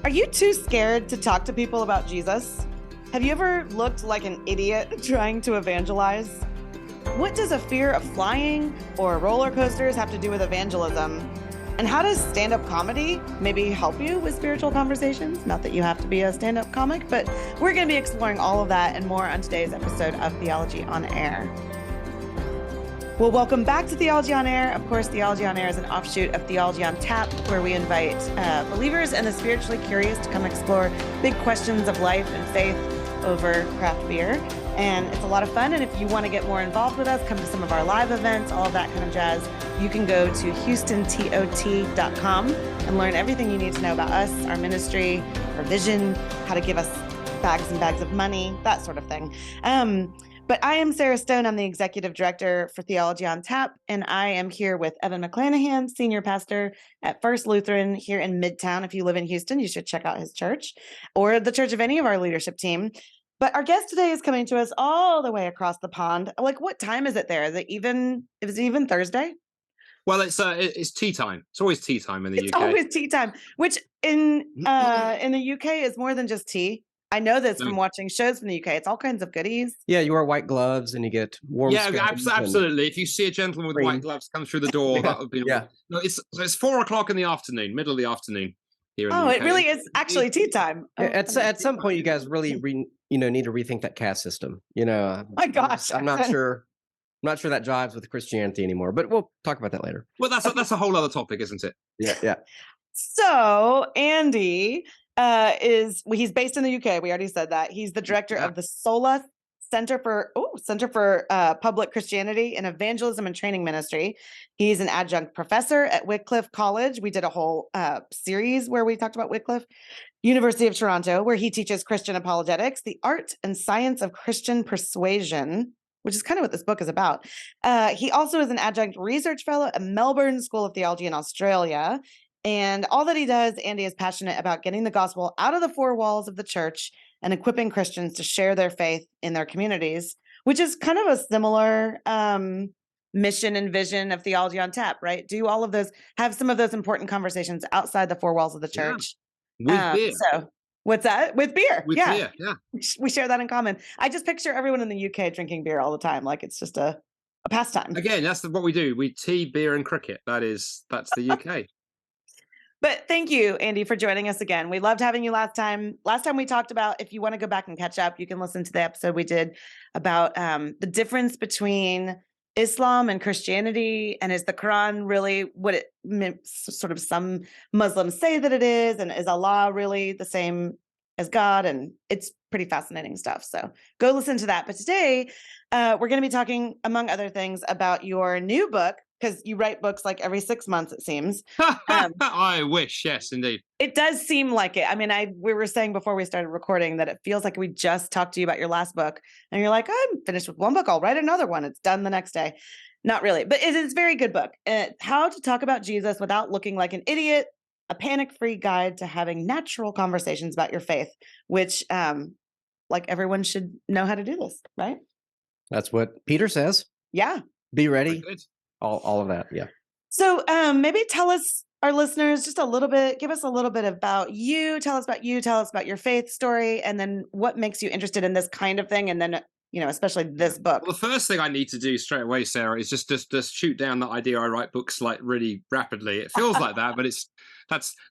Are you too scared to talk to people about Jesus? Have you ever looked like an idiot trying to evangelize? What does a fear of flying or roller coasters have to do with evangelism? And how does stand-up comedy maybe help you with spiritual conversations? Not that you have to be a stand-up comic, but we're going to be exploring all of that and more on today's episode of Theology on Air. Well, welcome back to Theology on Air. Of course, Theology on Air is an offshoot of Theology on Tap, where we invite believers and the spiritually curious to come explore big questions of life and faith over craft beer. And it's a lot of fun. And if you want to get more involved with us, come to some of our live events, all of that kind of jazz, you can go to houstontot.com and learn everything you need to know about us, our ministry, our vision, how to give us bags and bags of money, that sort of thing. But I am Sarah Stone. I'm the executive director for Theology on Tap, and I am here with Evan McClanahan, senior pastor at First Lutheran here in Midtown. If you live in Houston, you should check out his church or the church of any of our leadership team. But our guest today is coming to us all the way across the pond. Like, what time is it there? Is it even Thursday? Well, it's tea time. It's always tea time in the UK. It's always tea time, which in the UK is more than just tea. I know this from watching shows from the UK. It's all kinds of goodies. Yeah, you wear white gloves and you get warm. Yeah, absolutely. If you see a gentleman with white gloves come through the door, that would be. Yeah. No, it's 4 o'clock in the afternoon, middle of the afternoon here in the UK. It really is actually tea time. At some point, you guys really need to rethink that caste system. My gosh, I'm not sure. I'm not sure that jives with Christianity anymore. But we'll talk about that later. Well, that's a whole other topic, isn't it? Yeah. So Andy. He's based in the UK. We already said that. He's the director of the SOLA Center for Public Christianity and Evangelism and Training Ministry. He's an adjunct professor at Wycliffe College. We did a whole series where we talked about Wycliffe. University of Toronto, where he teaches Christian apologetics, the art and science of Christian persuasion, which is kind of what this book is about. He also is an adjunct research fellow at Melbourne School of Theology in Australia. And all that he does, Andy is passionate about getting the gospel out of the four walls of the church and equipping Christians to share their faith in their communities, which is kind of a similar mission and vision of Theology on Tap, right? Do all of those, have some of those important conversations outside the four walls of the church. Yeah. With beer. So what's that? With beer. With beer, yeah. We share that in common. I just picture everyone in the UK drinking beer all the time. Like it's just a pastime. Again, that's what we do. We tea, beer, and cricket. That's the UK. But thank you, Andy, for joining us again. We loved having you last time. Last time we talked about, if you want to go back and catch up, you can listen to the episode we did about the difference between Islam and Christianity, and is the Quran really what it sort of some Muslims say that it is, and is Allah really the same as God? And it's pretty fascinating stuff. So go listen to that. But today we're going to be talking, among other things, about your new book, because you write books like every 6 months, it seems. I wish, yes, indeed. It does seem like it. I mean, we were saying before we started recording that it feels like we just talked to you about your last book, and you're like, I'm finished with one book, I'll write another one. It's done the next day. Not really, but it is a very good book. How to Talk About Jesus Without Looking Like an Idiot, a panic-free guide to having natural conversations about your faith, which like everyone should know how to do this, right? That's what Peter says. Yeah. Be ready. All of that, yeah. So maybe tell us, our listeners, just a little bit, give us a little bit about you, tell us about your faith story, and then what makes you interested in this kind of thing, and then, especially this book. Well, the first thing I need to do straight away, Sarah, is just shoot down that idea I write books like really rapidly. It feels like that, but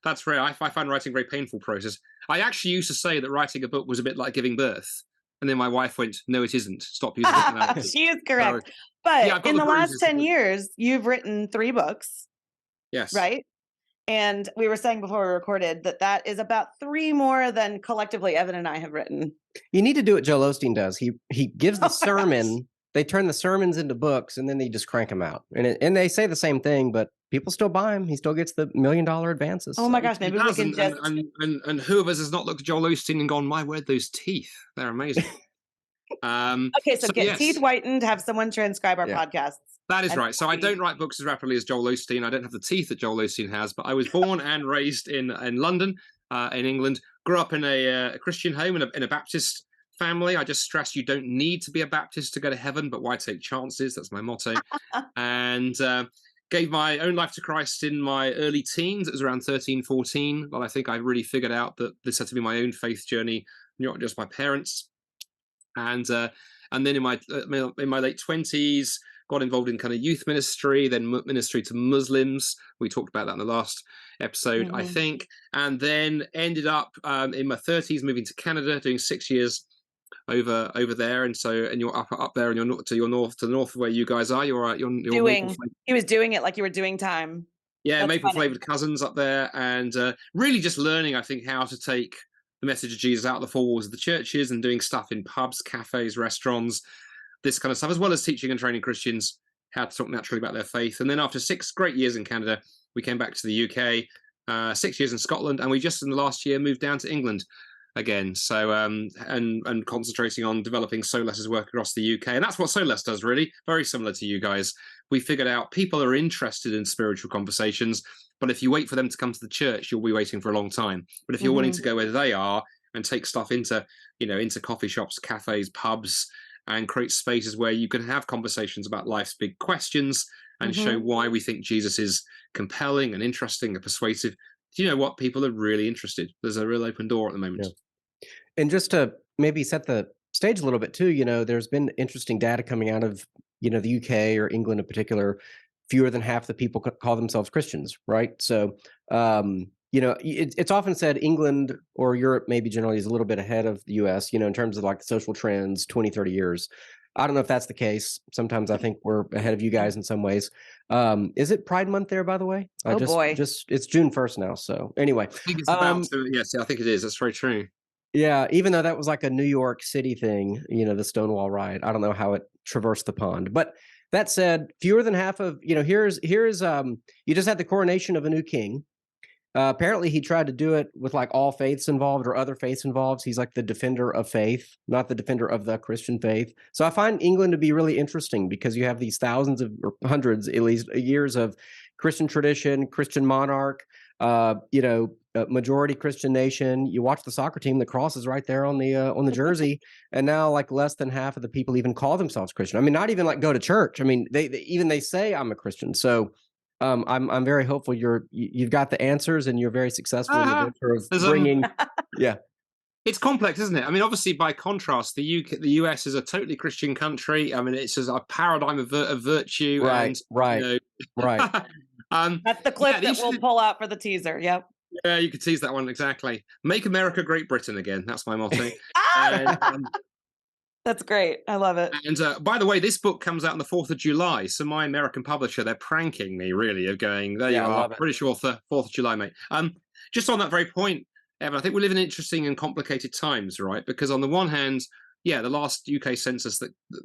that's rare. I find writing a very painful process. I actually used to say that writing a book was a bit like giving birth. And then my wife went, no, it isn't. Stop using it. She is correct. So, but in the last 10 years, you've written 3 books. Yes. Right? And we were saying before we recorded that is about 3 more than collectively Evan and I have written. You need to do what Joel Osteen does. He gives the sermon. They turn the sermons into books, and then they just crank them out. And they say the same thing, but people still buy them. He still gets the $1 million advances. Oh my gosh, maybe we can just... And who of us has not looked at Joel Osteen and gone, my word, those teeth, they're amazing. Okay, so get teeth whitened, have someone transcribe our podcasts. That is right. So I don't write books as rapidly as Joel Osteen. I don't have the teeth that Joel Osteen has, but I was born and raised in London, in England, grew up in a Christian home, in a Baptist family. I just stress you don't need to be a Baptist to go to heaven, but why take chances? That's my motto. And gave my own life to Christ in my early teens. It was around 13, 14. But I think I really figured out that this had to be my own faith journey, not just my parents. And then in my late 20s, got involved in kind of youth ministry, then ministry to Muslims. We talked about that in the last episode, I think. And then ended up in my 30s moving to Canada, doing 6 years over there. And you're up there, and you're to the north of where you guys are. You're doing. He was doing it like you were doing time. Yeah, maple flavored cousins up there, and really just learning, I think, how to take the message of Jesus out of the four walls of the churches and doing stuff in pubs, cafes, restaurants, this kind of stuff, as well as teaching and training Christians how to talk naturally about their faith. And then after 6 great years in Canada, we came back to the UK, 6 years in Scotland, and we just in the last year moved down to England again. So and concentrating on developing Soles's work across the UK. And that's what Soles does, really. Very similar to you guys. We figured out people are interested in spiritual conversations, but if you wait for them to come to the church, you'll be waiting for a long time. But if you're willing to go where they are and take stuff into coffee shops, cafes, pubs, and create spaces where you can have conversations about life's big questions and show why we think Jesus is compelling and interesting and persuasive, you know what? People are really interested. There's a real open door at the moment. Yeah. And just to maybe set the stage a little bit too, there's been interesting data coming out of, the UK or England in particular. Fewer than half the people call themselves Christians, right? So, it's often said England or Europe maybe generally is a little bit ahead of the US, in terms of like the social trends, 20, 30 years. I don't know if that's the case. Sometimes I think we're ahead of you guys in some ways. Is it Pride Month there, by the way? Boy. It's June 1st now. So anyway. I think it's about to, yes, I think it is. That's very true. Yeah, even though that was like a New York City thing, the Stonewall riot. I don't know how it traversed the pond. But that said, fewer than half of, here's you just had the coronation of a new king. Apparently he tried to do it with like all faiths involved or other faiths involved. He's like the defender of faith, not the defender of the Christian faith. So I find England to be really interesting because you have these thousands of, or hundreds at least, years of Christian tradition, Christian monarch, majority Christian nation. You watch the soccer team, the cross is right there on the jersey, and now like less than half of the people even call themselves Christian. I mean, not even like go to church. I mean, they say I'm a Christian. So I'm very hopeful you've got the answers and you're very successful in the venture of bringing. Yeah, it's complex, isn't it? I mean, obviously, by contrast, the US is a totally Christian country. I mean, it's just a paradigm of virtue. Right. Right. That's the clip that we'll pull out for the teaser. Yep. Yeah, you could tease that one exactly. Make America Great Britain again. That's my motto. That's great. I love it. And by the way, this book comes out on the 4th of July. So my American publisher, they're pranking me, really, of going, there you are, British author, 4th of July, mate. Just on that very point, Evan, I think we live in interesting and complicated times, right? Because on the one hand, the last UK census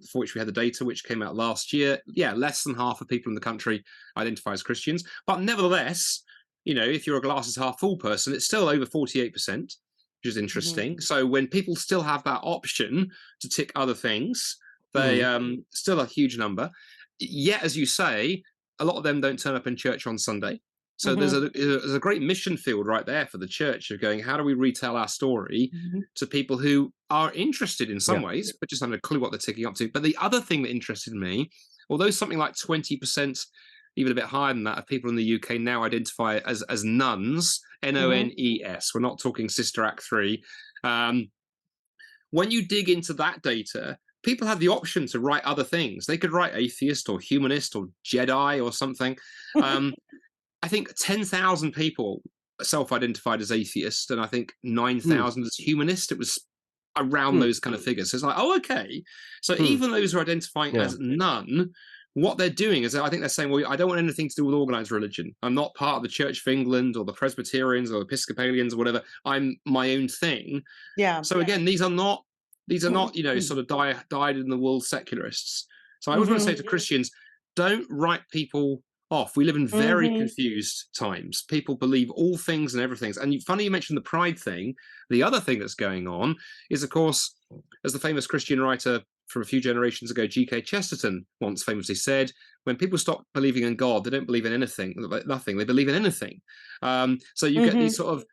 for which we had the data, which came out last year, less than half of people in the country identify as Christians. But nevertheless, if you're a glasses half full person, it's still over 48%, which is interesting. So when people still have that option to tick other things, they still a huge number. Yet, as you say, a lot of them don't turn up in church on Sunday. So there's a great mission field right there for the church of going, how do we retell our story to people who are interested in some ways, but just don't have a clue what they're ticking up to. But the other thing that interested me, although something like 20%, even a bit higher than that, of people in the UK now identify as nuns, Nones. We're not talking Sister Act 3. When you dig into that data, people have the option to write other things. They could write atheist or humanist or Jedi or something. I think 10,000 people self-identified as atheist, and I think 9,000 as humanist. It was around those kind of figures. So it's like, oh, okay. So even those who are identifying as none, what they're doing is I think they're saying, well, I don't want anything to do with organized religion. I'm not part of the Church of England or the Presbyterians or the Episcopalians or whatever. I'm my own thing. Yeah. So again, these are not, sort of dyed in the wool secularists. So I always want to say to Christians, don't write people off. We live in very confused times. People believe all things and everything. And funny you mentioned the pride thing. The other thing that's going on is, of course, as the famous Christian writer from a few generations ago, G.K. Chesterton once famously said, when people stop believing in God, they don't believe in nothing. They believe in anything. So you get these sort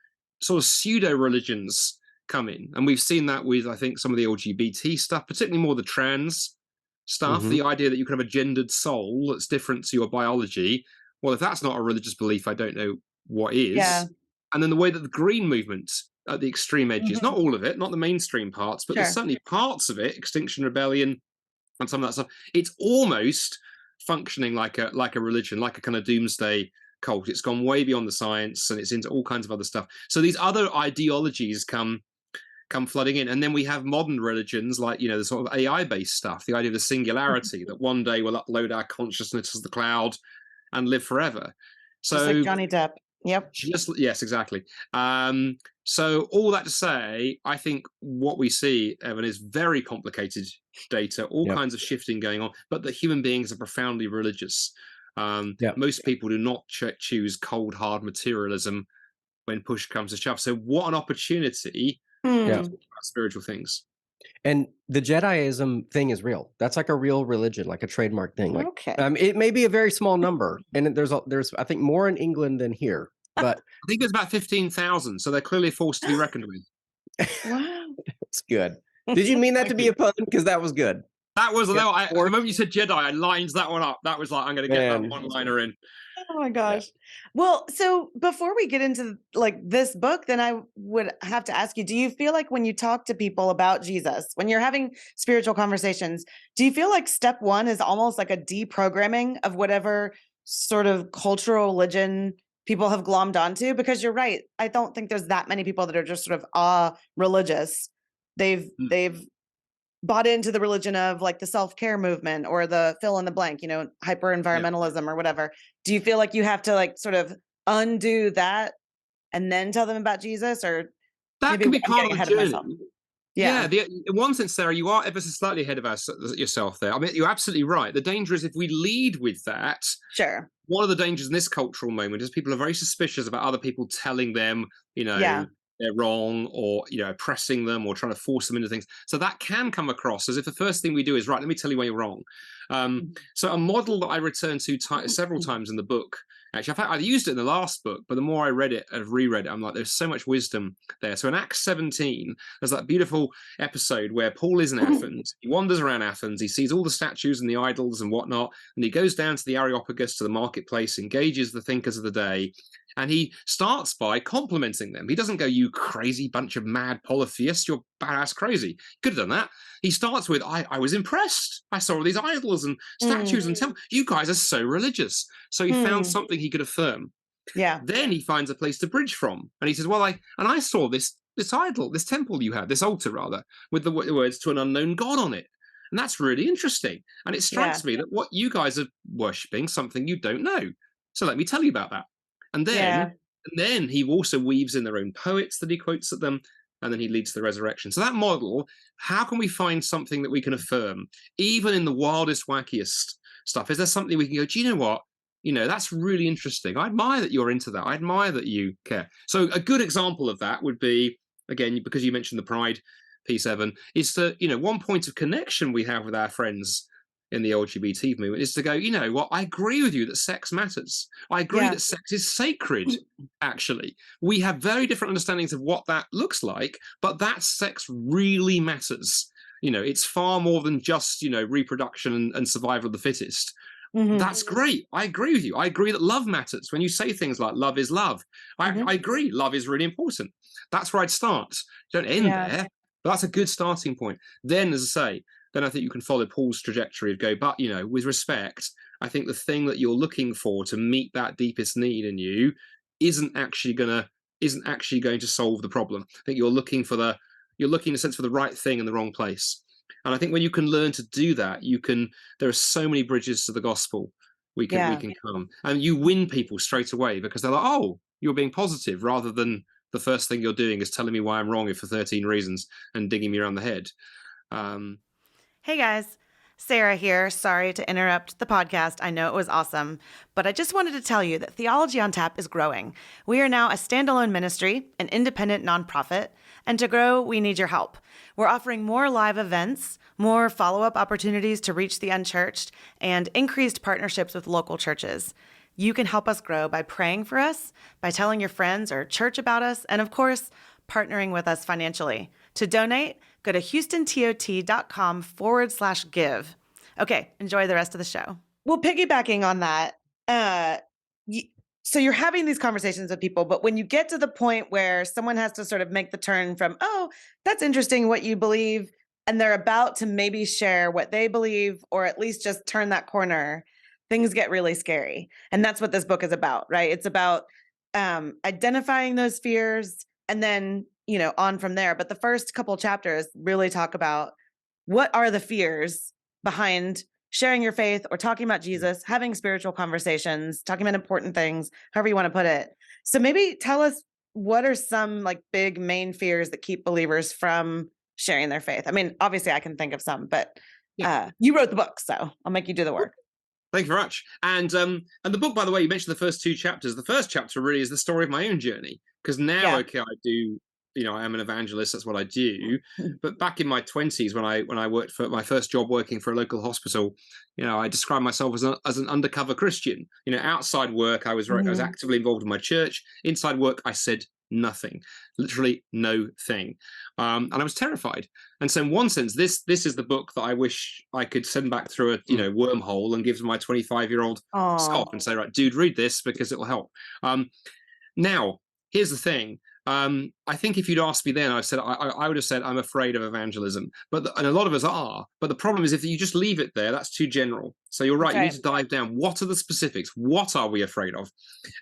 of pseudo religions come in, and we've seen that with, I think, some of the LGBT stuff, particularly more the trans stuff. The idea that you can have a gendered soul that's different to your biology, well, if that's not a religious belief, I don't know what is. Yeah. And then the way that the Green movement at the extreme edges, not Mhm. all of it, not the mainstream parts, but there's Sure. certainly parts of it, Extinction Rebellion and some of that stuff. It's almost functioning like a religion, like a kind of doomsday cult. It's gone way beyond the science and it's into all kinds of other stuff. So these other ideologies come flooding in, and then we have modern religions like the sort of AI based stuff, the idea of the singularity, that one day we'll upload our consciousness to the cloud and live forever. Just like So Johnny Depp. Yep. yes, exactly. So all that to say, I think what we see, Evan, is very complicated data, all Yep. kinds of shifting going on, but that human beings are profoundly religious. Yep. Most people do not choose cold, hard materialism when push comes to shove. So what an opportunity Yeah. to talk about spiritual things. And the Jediism thing is real. That's like a real religion, like a trademark thing. Like, Okay. it may be a very small number, and there's I think more in England than here. But I think there's about 15,000, so they're clearly a force to be reckoned with. Wow. it's good. Did you mean that to be a pun? Because that was good. That was, Yeah, the moment you said Jedi, I lined that one up. That was like, I'm going to get that Man. one-liner in. Oh my gosh. Well, so before we get into like this book, then I would have to ask you, do you feel like when you talk to people about Jesus, when you're having spiritual conversations, do you feel like step one is almost like a deprogramming of whatever sort of cultural religion people have glommed onto? Because you're right. I don't think there's that many people that are just sort of religious. They've bought into the religion of like the self-care movement or the fill in the blank, hyper environmentalism or whatever. Do you feel like you have to like sort of undo that and then tell them about Jesus, or That maybe can be I'm part getting of the ahead of myself? journey. Yeah. In one sense, Sarah, you are ever so slightly ahead of yourself there. I mean, you're absolutely right. The danger is if we lead with that. Sure. One of the dangers in this cultural moment is people are very suspicious about other people telling them, Yeah. they're wrong, or oppressing them or trying to force them into things. So that can come across as if the first thing we do is, right, let me tell you why you're wrong. So a model that I return to several times in the book, actually, in fact, I used it in the last book, but the more I read it and reread it, I'm like, there's so much wisdom there. So in Acts 17, there's that beautiful episode where Paul is in Athens. He wanders around Athens. He sees all the statues and the idols and whatnot, and he goes down to the Areopagus, to the marketplace, engages the thinkers of the day, and he starts by complimenting them. He doesn't go, you crazy bunch of mad polytheists, you're badass crazy. He could have done that. He starts with, I was impressed. I saw all these idols and statues and temples. You guys are so religious. So he found something he could affirm. Yeah. Then he finds a place to bridge from. And he says, well, I saw this idol, this temple you had, this altar rather, with the words to an unknown God on it. And that's really interesting. And it strikes me that what you guys are worshipping, something you don't know. So let me tell you about that. And then he also weaves in their own poets that he quotes at them, and then he leads to the resurrection. So that model, how can we find something that we can affirm, even in the wildest, wackiest stuff? Is there something we can go, do you know what? That's really interesting. I admire that you're into that. I admire that you care. So a good example of that would be, again, because you mentioned the pride piece, Evan, is that, one point of connection we have with our friends in the LGBT movement is to go, you know what, I agree with you that sex matters. I agree that sex is sacred, actually. We have very different understandings of what that looks like, but that sex really matters. It's far more than just, reproduction and survival of the fittest. That's great. I agree with you. I agree that love matters. When you say things like love is love, I agree. Love is really important. That's where I'd start. Don't end there, but that's a good starting point. Then, as I say, then I think you can follow Paul's trajectory of go, but, with respect, I think the thing that you're looking for to meet that deepest need in you isn't actually going to solve the problem. I think you're looking in a sense for the right thing in the wrong place. And I think when you can learn to do that, there are so many bridges to the gospel we can come, and you win people straight away because they're like, oh, you're being positive, rather than the first thing you're doing is telling me why I'm wrong for 13 reasons and digging me around the head. Hey guys, Sarah here. Sorry to interrupt the podcast. I know it was awesome, but I just wanted to tell you that Theology on Tap is growing. We are now a standalone ministry, an independent nonprofit, and to grow, we need your help. We're offering more live events, more follow-up opportunities to reach the unchurched, and increased partnerships with local churches. You can help us grow by praying for us, by telling your friends or church about us, and of course, partnering with us financially. To donate, go to houstontot.com/give. Okay, enjoy the rest of the show. Well, piggybacking on that, so you're having these conversations with people, but when you get to the point where someone has to sort of make the turn from, oh, that's interesting what you believe, and they're about to maybe share what they believe, or at least just turn that corner, things get really scary. And that's what this book is about, right? It's about identifying those fears and then, on from there. But the first couple chapters really talk about what are the fears behind sharing your faith or talking about Jesus, having spiritual conversations, talking about important things, however you want to put it. So maybe tell us, what are some like big main fears that keep believers from sharing their faith? I mean, obviously I can think of some, but you wrote the book, so I'll make you do the work. Thank you very much. And the book, by the way, you mentioned the first 2 chapters. The first chapter really is the story of my own journey, because now, okay, I do, I am an evangelist. That's what I do. But back in my 20s, when I worked for my first job working for a local hospital, I described myself as an undercover Christian. Outside work, I was actively involved in my church. Inside work, I said nothing, literally no thing. And I was terrified. And so in one sense, this is the book that I wish I could send back through a wormhole and give to my 25-year-old self and say, right, dude, read this because it will help. Now, here's the thing. I think if you'd asked me then, I would have said I'm afraid of evangelism, and a lot of us are. But the problem is, if you just leave it there, that's too general. So you're right. Okay. You need to dive down. What are the specifics? What are we afraid of?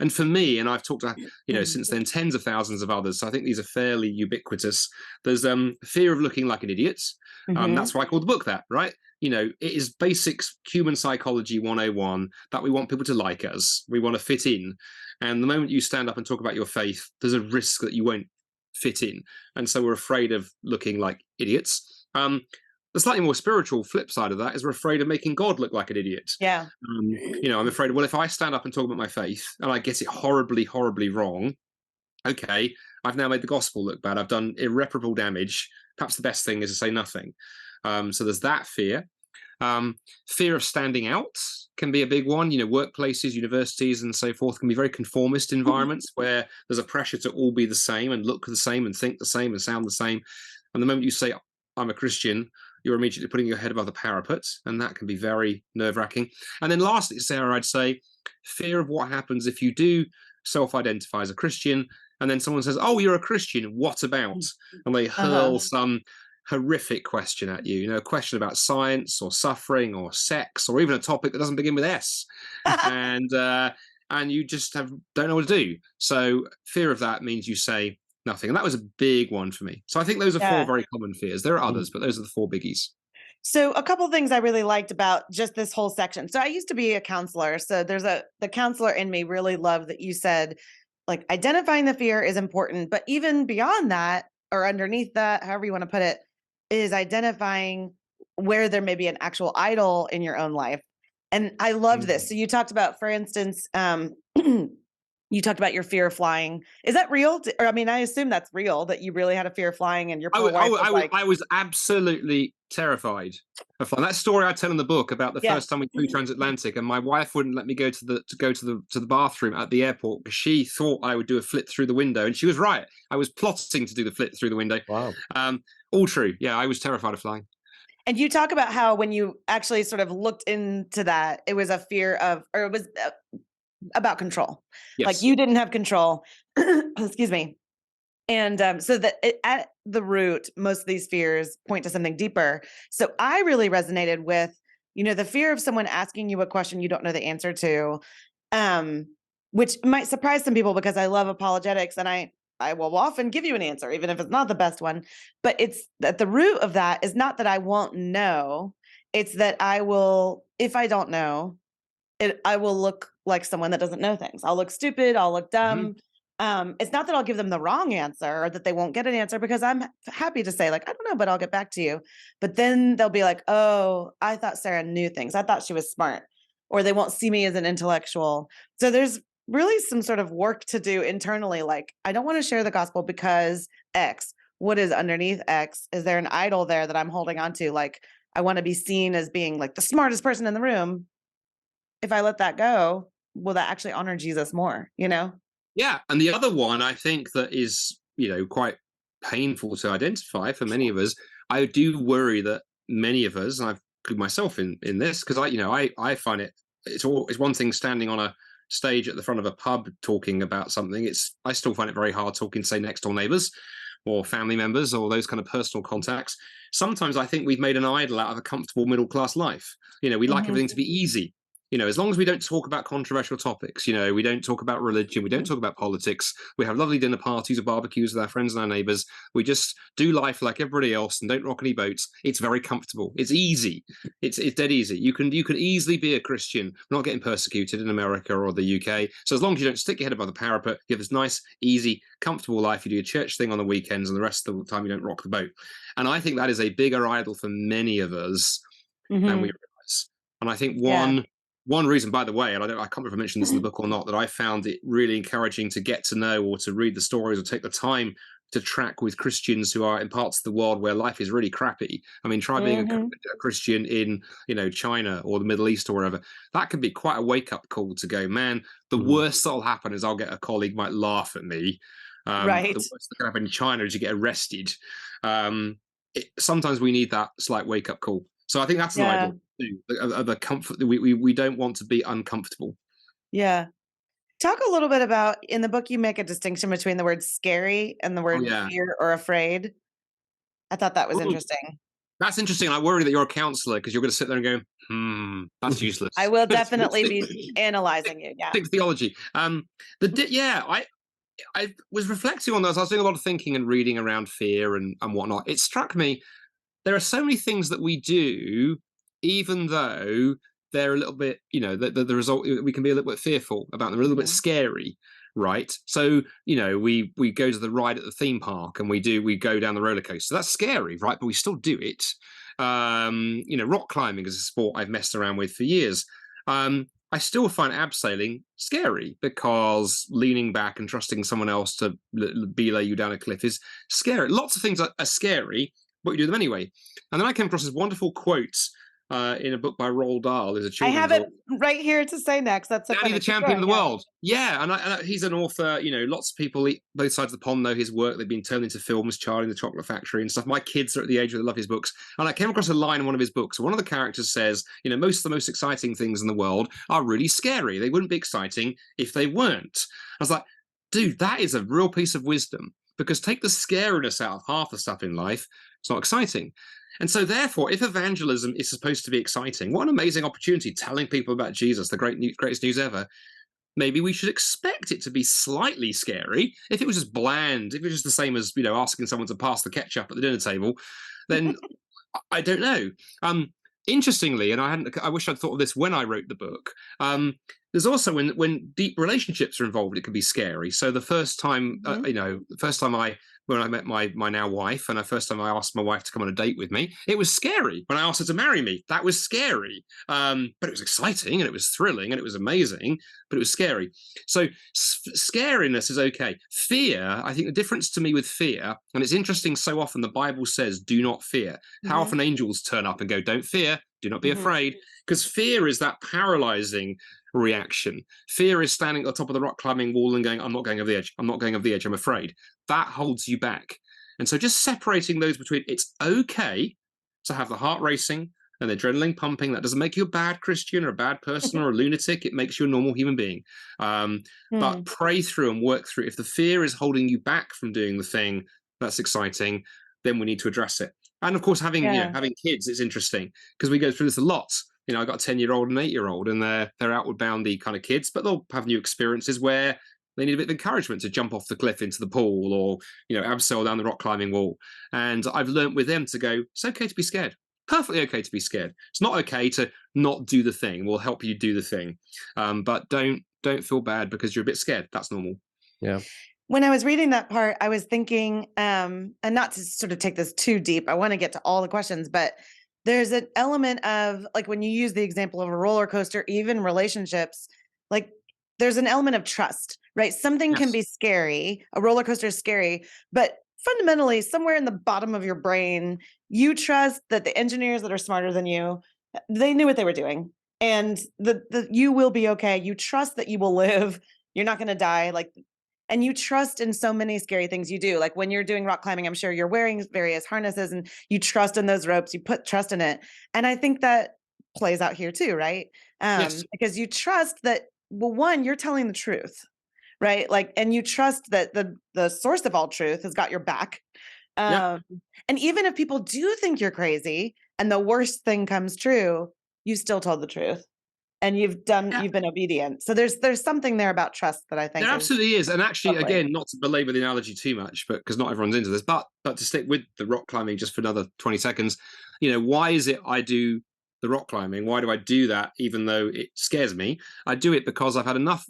And for me, and I've talked to since then tens of thousands of others. So I think these are fairly ubiquitous. There's fear of looking like an idiot. That's why I called the book that. Right. It is basics human psychology 101 that we want people to like us. We want to fit in. And the moment you stand up and talk about your faith, there's a risk that you won't fit in. And so we're afraid of looking like idiots. The slightly more spiritual flip side of that is we're afraid of making God look like an idiot. Yeah. I'm afraid, well, if I stand up and talk about my faith and I get it horribly, horribly wrong, okay, I've now made the gospel look bad. I've done irreparable damage. Perhaps the best thing is to say nothing. So there's that fear. Fear of standing out can be a big one. Workplaces, universities, and so forth can be very conformist environments where there's a pressure to all be the same and look the same and think the same and sound the same. And the moment you say, I'm a Christian, you're immediately putting your head above the parapet, and that can be very nerve-wracking. And then lastly, Sarah, I'd say fear of what happens if you do self-identify as a Christian, and then someone says, oh, you're a Christian, what about? And they hurl some horrific question at you, a question about science or suffering or sex or even a topic that doesn't begin with S, and you just don't know what to do. So fear of that means you say nothing, and that was a big one for me. So I think those are 4 very common fears. There are others, but those are the 4 biggies. So a couple of things I really liked about just this whole section. So I used to be a counselor, so the counselor in me really loved that you said, like, identifying the fear is important, but even beyond that, or underneath that, however you want to put it, is identifying where there may be an actual idol in your own life. And I loved this. So you talked about, for instance, you talked about your fear of flying. Is that real? I assume that's real, that you really had a fear of flying and your poor wife was like... I was absolutely terrified of flying. That story I tell in the book about the first time we flew transatlantic, and my wife wouldn't let me go to the bathroom at the airport because she thought I would do a flip through the window, and she was right. I was plotting to do the flip through the window. Wow. All true. Yeah, I was terrified of flying. And you talk about how when you actually sort of looked into that, it was a fear of, or it was about control. Yes. Like you didn't have control. Excuse me. And so that at the root, most of these fears point to something deeper. So I really resonated with, the fear of someone asking you a question you don't know the answer to, which might surprise some people because I love apologetics and I will often give you an answer, even if it's not the best one. But it's at the root of that is not that I won't know. It's that I will, if I don't know, I will look like someone that doesn't know things. I'll look stupid. I'll look dumb. It's not that I'll give them the wrong answer or that they won't get an answer, because I'm happy to say, like, I don't know, but I'll get back to you. But then they'll be like, oh, I thought Sarah knew things. I thought she was smart. Or they won't see me as an intellectual. So there's really some sort of work to do internally. Like, I don't want to share the gospel because X. What is underneath X? Is there an idol there that I'm holding on to? Like, I want to be seen as being like the smartest person in the room. If I let that go, will that actually honor Jesus more, Yeah. And the other one I think that is, quite painful to identify for many of us, I do worry that many of us, and I've included myself in this, because I find it's one thing standing on a stage at the front of a pub talking about something, I still find it very hard talking to, say, next door neighbors or family members or those kind of personal contacts. Sometimes I think we've made an idol out of a comfortable middle class life. We like everything to be easy. As long as we don't talk about controversial topics, we don't talk about religion, we don't talk about politics, we have lovely dinner parties or barbecues with our friends and our neighbors, we just do life like everybody else and don't rock any boats. It's very comfortable. It's easy. It's dead easy. You can easily be a Christian, not getting persecuted in America or the UK. So as long as you don't stick your head above the parapet, you have this nice, easy, comfortable life. You do your church thing on the weekends, and the rest of the time you don't rock the boat. And I think that is a bigger idol for many of us than we realize. And I think one reason, by the way, and I can't remember if I mentioned this in the book or not, that I found it really encouraging to get to know or to read the stories or take the time to track with Christians who are in parts of the world where life is really crappy. I mean, try being a Christian in, China or the Middle East or wherever. That could be quite a wake-up call to go, man, the worst that'll happen is I'll get a colleague might laugh at me. Right. The worst that can happen in China is you get arrested. Sometimes we need that slight wake-up call. So I think that's an idol too, the comfort. We don't want to be uncomfortable. Yeah. Talk a little bit about, in the book, you make a distinction between the word scary and the word fear or afraid. I thought that was interesting. That's interesting. I worry that you're a counselor because you're going to sit there and go, that's useless. I will definitely be analyzing you. Yeah. Think theology. I was reflecting on those. I was doing a lot of thinking and reading around fear and whatnot. It struck me, there are so many things that we do, even though they're a little bit, the result, we can be a little bit fearful about them, a little bit scary, right? So, we go to the ride at the theme park and we go down the roller coaster. That's scary, right? But we still do it. Rock climbing is a sport I've messed around with for years. I still find abseiling scary because leaning back and trusting someone else to belay you down a cliff is scary. Lots of things are scary, but you do them anyway. And then I came across this wonderful quote in a book by Roald Dahl. I have it right here to say next. That's Danny the Champion of the World. Yeah, and he's an author. Lots of people, both sides of the pond, know his work. They've been turned into films, Charlie and the Chocolate Factory and stuff. My kids are at the age where they love his books. And I came across a line in one of his books. One of the characters says, most of the most exciting things in the world are really scary. They wouldn't be exciting if they weren't. I was like, dude, that is a real piece of wisdom. Because take the scariness out of half the stuff in life, it's not exciting. And so therefore, if evangelism is supposed to be exciting, what an amazing opportunity, telling people about Jesus, the greatest news ever. Maybe we should expect it to be slightly scary. If it was just bland, if it was just the same as, asking someone to pass the ketchup at the dinner table, then I don't know. Interestingly, and I wish I'd thought of this when I wrote the book, there's also when deep relationships are involved, it can be scary. So the first time, when I met my now wife, and the first time I asked my wife to come on a date with me, it was scary. When I asked her to marry me, that was scary. But it was exciting and it was thrilling and it was amazing, but it was scary. So scariness is okay. Fear, I think the difference to me with fear, and it's interesting, so often the Bible says, do not fear. How often angels turn up and go, don't fear, do not be afraid. Because fear is that paralyzing reaction. Fear is standing at the top of the rock climbing wall and going, I'm not going over the edge. I'm not going over the edge. I'm afraid. That holds you back. And so just separating those between, it's okay to have the heart racing and the adrenaline pumping. That doesn't make you a bad Christian or a bad person or a lunatic. It makes you a normal human being. But pray through and work through. If the fear is holding you back from doing the thing that's exciting, then we need to address it. And of course, having kids is interesting because we go through this a lot. I've got a 10-year-old and an 8-year-old, and they're outward boundy kind of kids, but they'll have new experiences where they need a bit of encouragement to jump off the cliff into the pool or, abseil down the rock climbing wall. And I've learned with them to go, it's okay to be scared. Perfectly okay to be scared. It's not okay to not do the thing. We'll help you do the thing. But don't feel bad because you're a bit scared. That's normal. Yeah. When I was reading that part, I was thinking, and not to sort of take this too deep, I want to get to all the questions, but there's an element of, like, when you use the example of a roller coaster, even relationships, like there's an element of trust, right? Something can be scary. A roller coaster is scary, but fundamentally, somewhere in the bottom of your brain, you trust that the engineers that are smarter than you, they knew what they were doing, and you will be okay. You trust that you will live. You're not going to die. And you trust in so many scary things you do. Like when you're doing rock climbing, I'm sure you're wearing various harnesses and you trust in those ropes, you put trust in it. And I think that plays out here too, right? Yes. Because you trust that well, one, you're telling the truth, right? Like, and you trust that the source of all truth has got your back. Yeah. And even if people do think you're crazy and the worst thing comes true, you still told the truth and you've been obedient. So there's something there about trust that I think There is absolutely is. And actually, lovely. again, not to belabor the analogy too much, but because not everyone's into this, but to stick with the rock climbing just for another 20 seconds, why is it I do the rock climbing? Why do I do that even though it scares me? I do it because I've had enough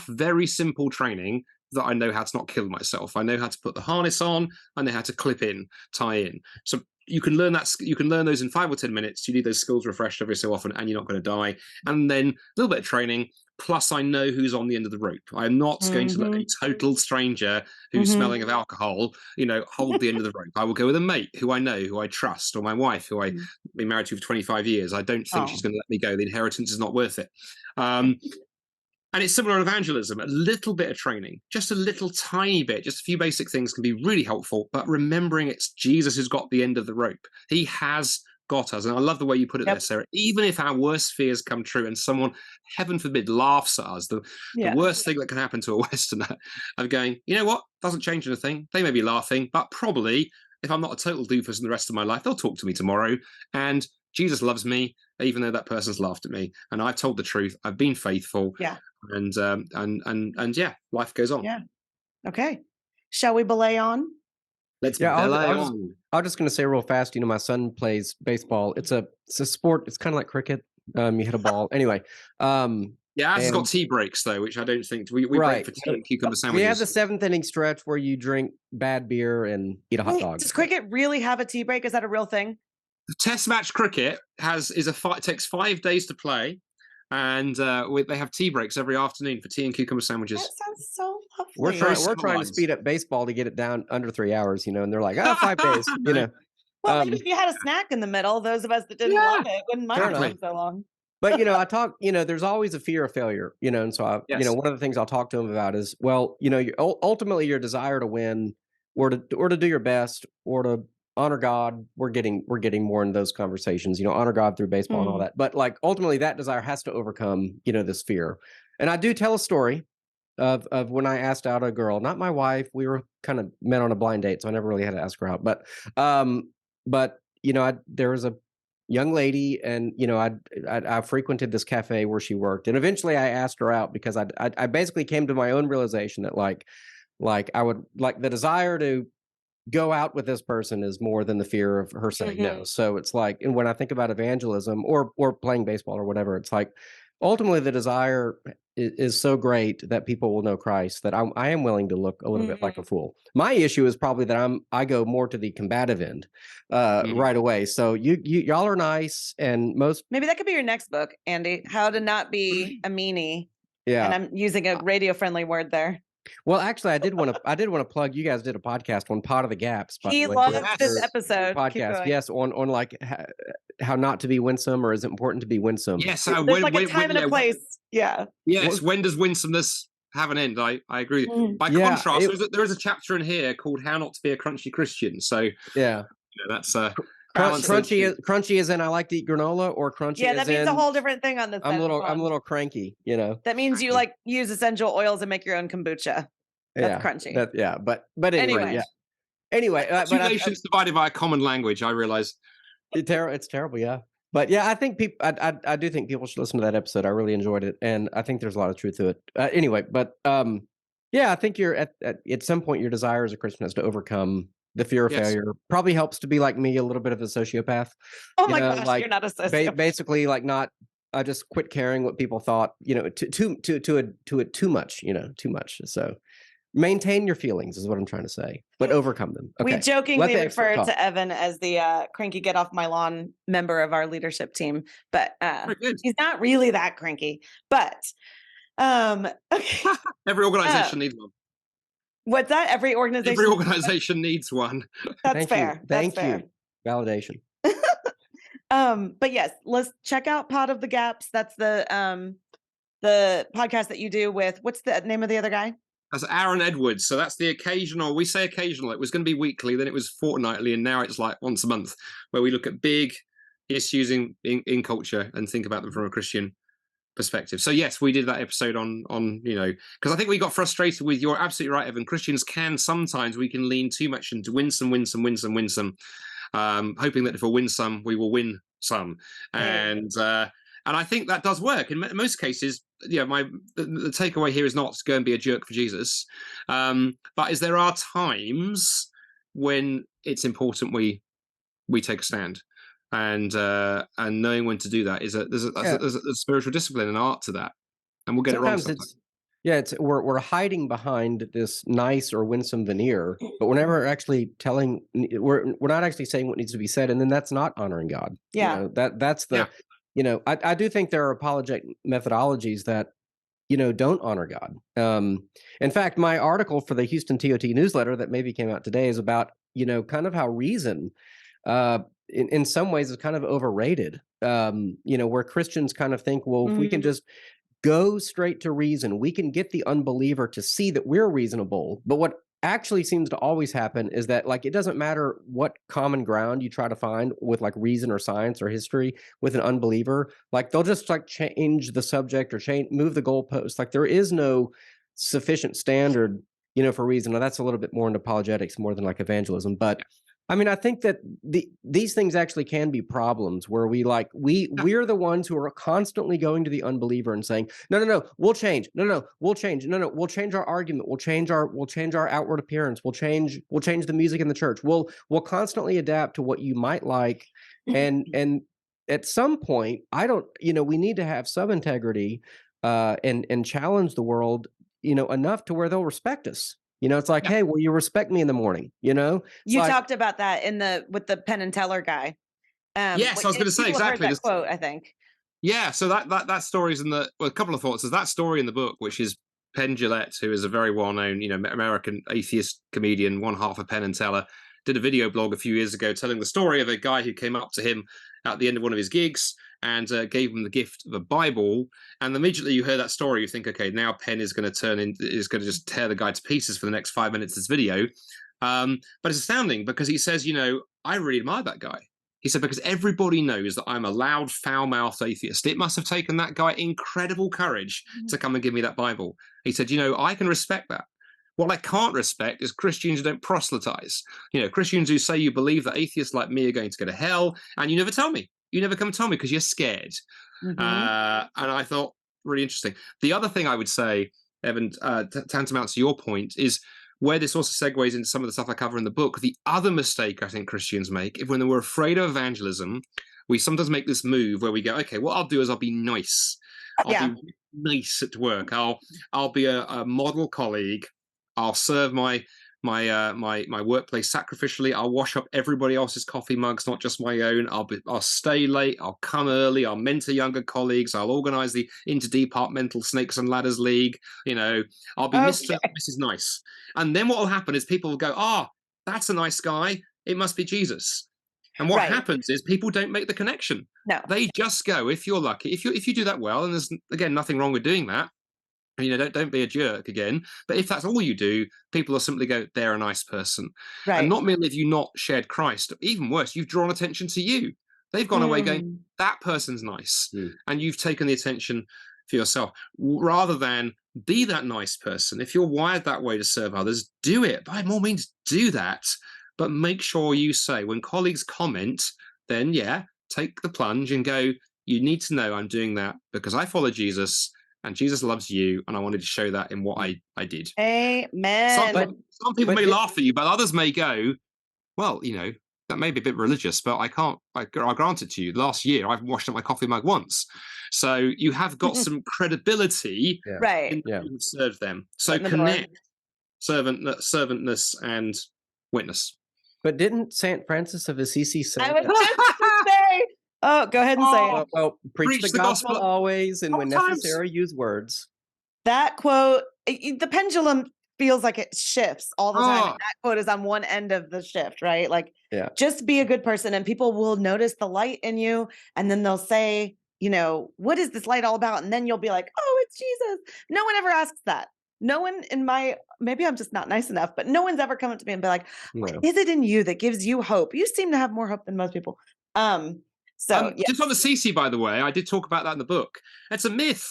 very simple training that I know how to not kill myself. I know how to put the harness on, I know how to clip in, tie in. So you can learn those in 5 or 10 minutes. You need those skills refreshed every so often, and you're not going to die. And then a little bit of training, plus I know who's on the end of the rope. I'm not going to let a total stranger who's smelling of alcohol, hold the end of the rope. I will go with a mate who I know, who I trust, or my wife, who I've been married to for 25 years. I don't think she's going to let me go. The inheritance is not worth it. And it's similar to evangelism. A little bit of training, just a little tiny bit, just a few basic things can be really helpful. But remembering it's Jesus who's got the end of the rope. He has got us. And I love the way you put it there, Sarah. Even if our worst fears come true and someone, heaven forbid, laughs at us, the worst thing that can happen to a Westerner, of going, you know what, doesn't change anything. They may be laughing, but probably if I'm not a total doofus in the rest of my life, they'll talk to me tomorrow. And Jesus loves me, even though that person's laughed at me. And I've told the truth. I've been faithful. Yeah. And yeah, life goes on. Yeah. Okay. Shall we belay on? Let's belay on. I was just going to say real fast, my son plays baseball. It's a sport. It's kind of like cricket. You hit a ball. Anyway. Yeah, ours has got tea breaks, though, which I don't think we break for tea and cucumber sandwiches. We have the 7th inning stretch where you drink bad beer and eat a hot dog. Does cricket really have a tea break? Is that a real thing? Test match cricket takes 5 days to play, and they have tea breaks every afternoon for tea and cucumber sandwiches. That sounds so lovely. We're trying to speed up baseball to get it down under 3 hours, and they're like, 5 days, Well, maybe if you had a snack in the middle, those of us that didn't love it wouldn't mind it so long. But I talk, there's always a fear of failure, and so one of the things I'll talk to them about is, well, ultimately your desire to win, or to do your best, or to honor God. We're getting more in those conversations, honor God through baseball and all that. But like ultimately, that desire has to overcome, this fear. And I do tell a story of when I asked out a girl, not my wife. We were kind of met on a blind date, so I never really had to ask her out. But there was a young lady, and I frequented this cafe where she worked, and eventually I asked her out because I basically came to my own realization that like I would like the desire to go out with this person is more than the fear of her saying no. So it's like, and when I think about evangelism or playing baseball or whatever, it's like ultimately the desire is so great that people will know Christ that I am willing to look a little bit like a fool. My issue is probably that I go more to the combative end right away. So y'all are nice, and maybe that could be your next book, Andy. How to not be a meanie. Yeah, and I'm using a radio friendly word there. Well, actually, I did want to plug. You guys did a podcast on Pot of the Gaps. He loved this episode. Podcast, yes, on like how not to be winsome, or is it important to be winsome? Yes, there's like a time and a place. Yeah. Yes. When does winsomeness have an end? I agree. By contrast, there is a chapter in here called "How Not to Be a Crunchy Christian." So yeah, that's crunchy as in I like to eat granola, or crunchy. Yeah, that means a whole different thing on this. I'm a little cranky, That means you like use essential oils and make your own kombucha. That's crunchy. But anyway, yeah. Anyway, two nations divided by a common language. I realize it's terrible. Yeah, but yeah, I think people. I do think people should listen to that episode. I really enjoyed it, and I think there's a lot of truth to it. Anyway, but yeah, I think you're at some point your desire as a Christian is to overcome the fear of failure. Probably helps to be like me, a little bit of a sociopath. Oh my gosh, like, you're not a sociopath. Basically, like not. I just quit caring what people thought. Too much. Too much. So maintain your feelings is what I'm trying to say, but overcome them. Okay. We jokingly refer to Evan as the cranky get off my lawn member of our leadership team, but he's not really that cranky. But okay. Every organization needs one. What's that? Every organization needs one. That's fair. Thank you. Validation. But yes, let's check out Pot of the Gaps. That's the podcast that you do with, what's the name of the other guy? That's Aaron Edwards. So that's the occasional. We say occasional. It was going to be weekly, then it was fortnightly, and now it's like once a month, where we look at big issues in culture and think about them from a Christian perspective. So yes, we did that episode on because I think we got frustrated with, you're absolutely right, Evan. Christians we can lean too much into win some, hoping that if we win some, we will win some. And I think that does work in most cases. The takeaway here is not to go and be a jerk for Jesus, but is there are times when it's important we take a stand, and knowing when to do that is there's a spiritual discipline and art to that, and we'll get Sometimes it wrong. We're hiding behind this nice or winsome veneer, but we're never actually we're not actually saying what needs to be said, and then that's not honoring God. Yeah. That's the I do think there are apologetic methodologies that don't honor God. In fact, my article for the Houston TOT newsletter that maybe came out today is about kind of how reason in some ways is kind of overrated. Where Christians kind of think, well, if we can just go straight to reason, we can get the unbeliever to see that we're reasonable. But what actually seems to always happen is that, like, it doesn't matter what common ground you try to find with like reason or science or history with an unbeliever, like they'll just like change the subject or move the goalpost. Like there is no sufficient standard, for reason. Now that's a little bit more into apologetics more than like evangelism, but I mean, I think that these things actually can be problems where we're the ones who are constantly going to the unbeliever and saying, no, we'll change. No, we'll change. No, we'll change our argument. We'll change our outward appearance. We'll change the music in the church. We'll constantly adapt to what you might like. And at some point, we need to have some integrity and challenge the world, enough to where they'll respect us. It's like, hey, will you respect me in the morning? You talked about that with the Penn and Teller guy. Yes, I was going to say exactly this quote, I think. Yeah, so that story is a couple of thoughts. There's that story in the book, which is Penn Jillette, who is a very well-known, American atheist comedian, one half of Penn and Teller, did a video blog a few years ago telling the story of a guy who came up to him at the end of one of his gigs and gave him the gift of a Bible. And immediately you hear that story, you think, okay, now Penn is going to just tear the guy to pieces for the next 5 minutes of this video. But it's astounding because he says, I really admire that guy. He said, because everybody knows that I'm a loud, foul-mouthed atheist. It must have taken that guy incredible courage to come and give me that Bible. He said, I can respect that. What I can't respect is Christians who don't proselytize. Christians who say you believe that atheists like me are going to go to hell, and you never tell me. You never come tell me because you're scared. And I thought, really interesting. The other thing I would say, Evan, tantamount to your point, is where this also segues into some of the stuff I cover in the book. The other mistake I think Christians make, when we're afraid of evangelism, we sometimes make this move where we go, okay, what I'll do is I'll be nice. I'll be nice at work. I'll be a model colleague. I'll serve my workplace sacrificially. I'll wash up everybody else's coffee mugs, not just my own. I'll stay late. I'll come early. I'll mentor younger colleagues. I'll organize the interdepartmental Snakes and Ladders League. I'll be Mr. and Mrs. Nice. And then what will happen is people will go, that's a nice guy. It must be Jesus. And what happens is people don't make the connection. No, they just go, if you're lucky, if you do that well, and there's again nothing wrong with doing that. Don't be a jerk again. But if that's all you do, people will simply go, they're a nice person. Right. And not merely have you not shared Christ, even worse, you've drawn attention to you. They've gone away going, that person's nice. And you've taken the attention for yourself. Rather than be that nice person. If you're wired that way to serve others, do it. By all means, do that. But make sure you say, when colleagues comment, then take the plunge and go, you need to know I'm doing that because I follow Jesus. And Jesus loves you, and I wanted to show that in what I did. Amen. Some people may laugh at you, but others may go, well, that may be a bit religious, but I grant it to you. Last year, I've washed up my coffee mug once. So you have got some credibility in the people who serve them. So connect servantness and witness. But didn't St. Francis of Assisi say I was just to say, go ahead and say it. Well, preach the gospel always, and when necessary, use words. That quote, the pendulum feels like it shifts all the time. And that quote is on one end of the shift, right? Like, just be a good person, and people will notice the light in you, and then they'll say, what is this light all about? And then you'll be like, oh, it's Jesus. No one ever asks that. No one maybe I'm just not nice enough, but no one's ever come up to me and be like, what is it in you that gives you hope? You seem to have more hope than most people. So yeah. Just on the CC, by the way, I did talk about that in the book. It's a myth.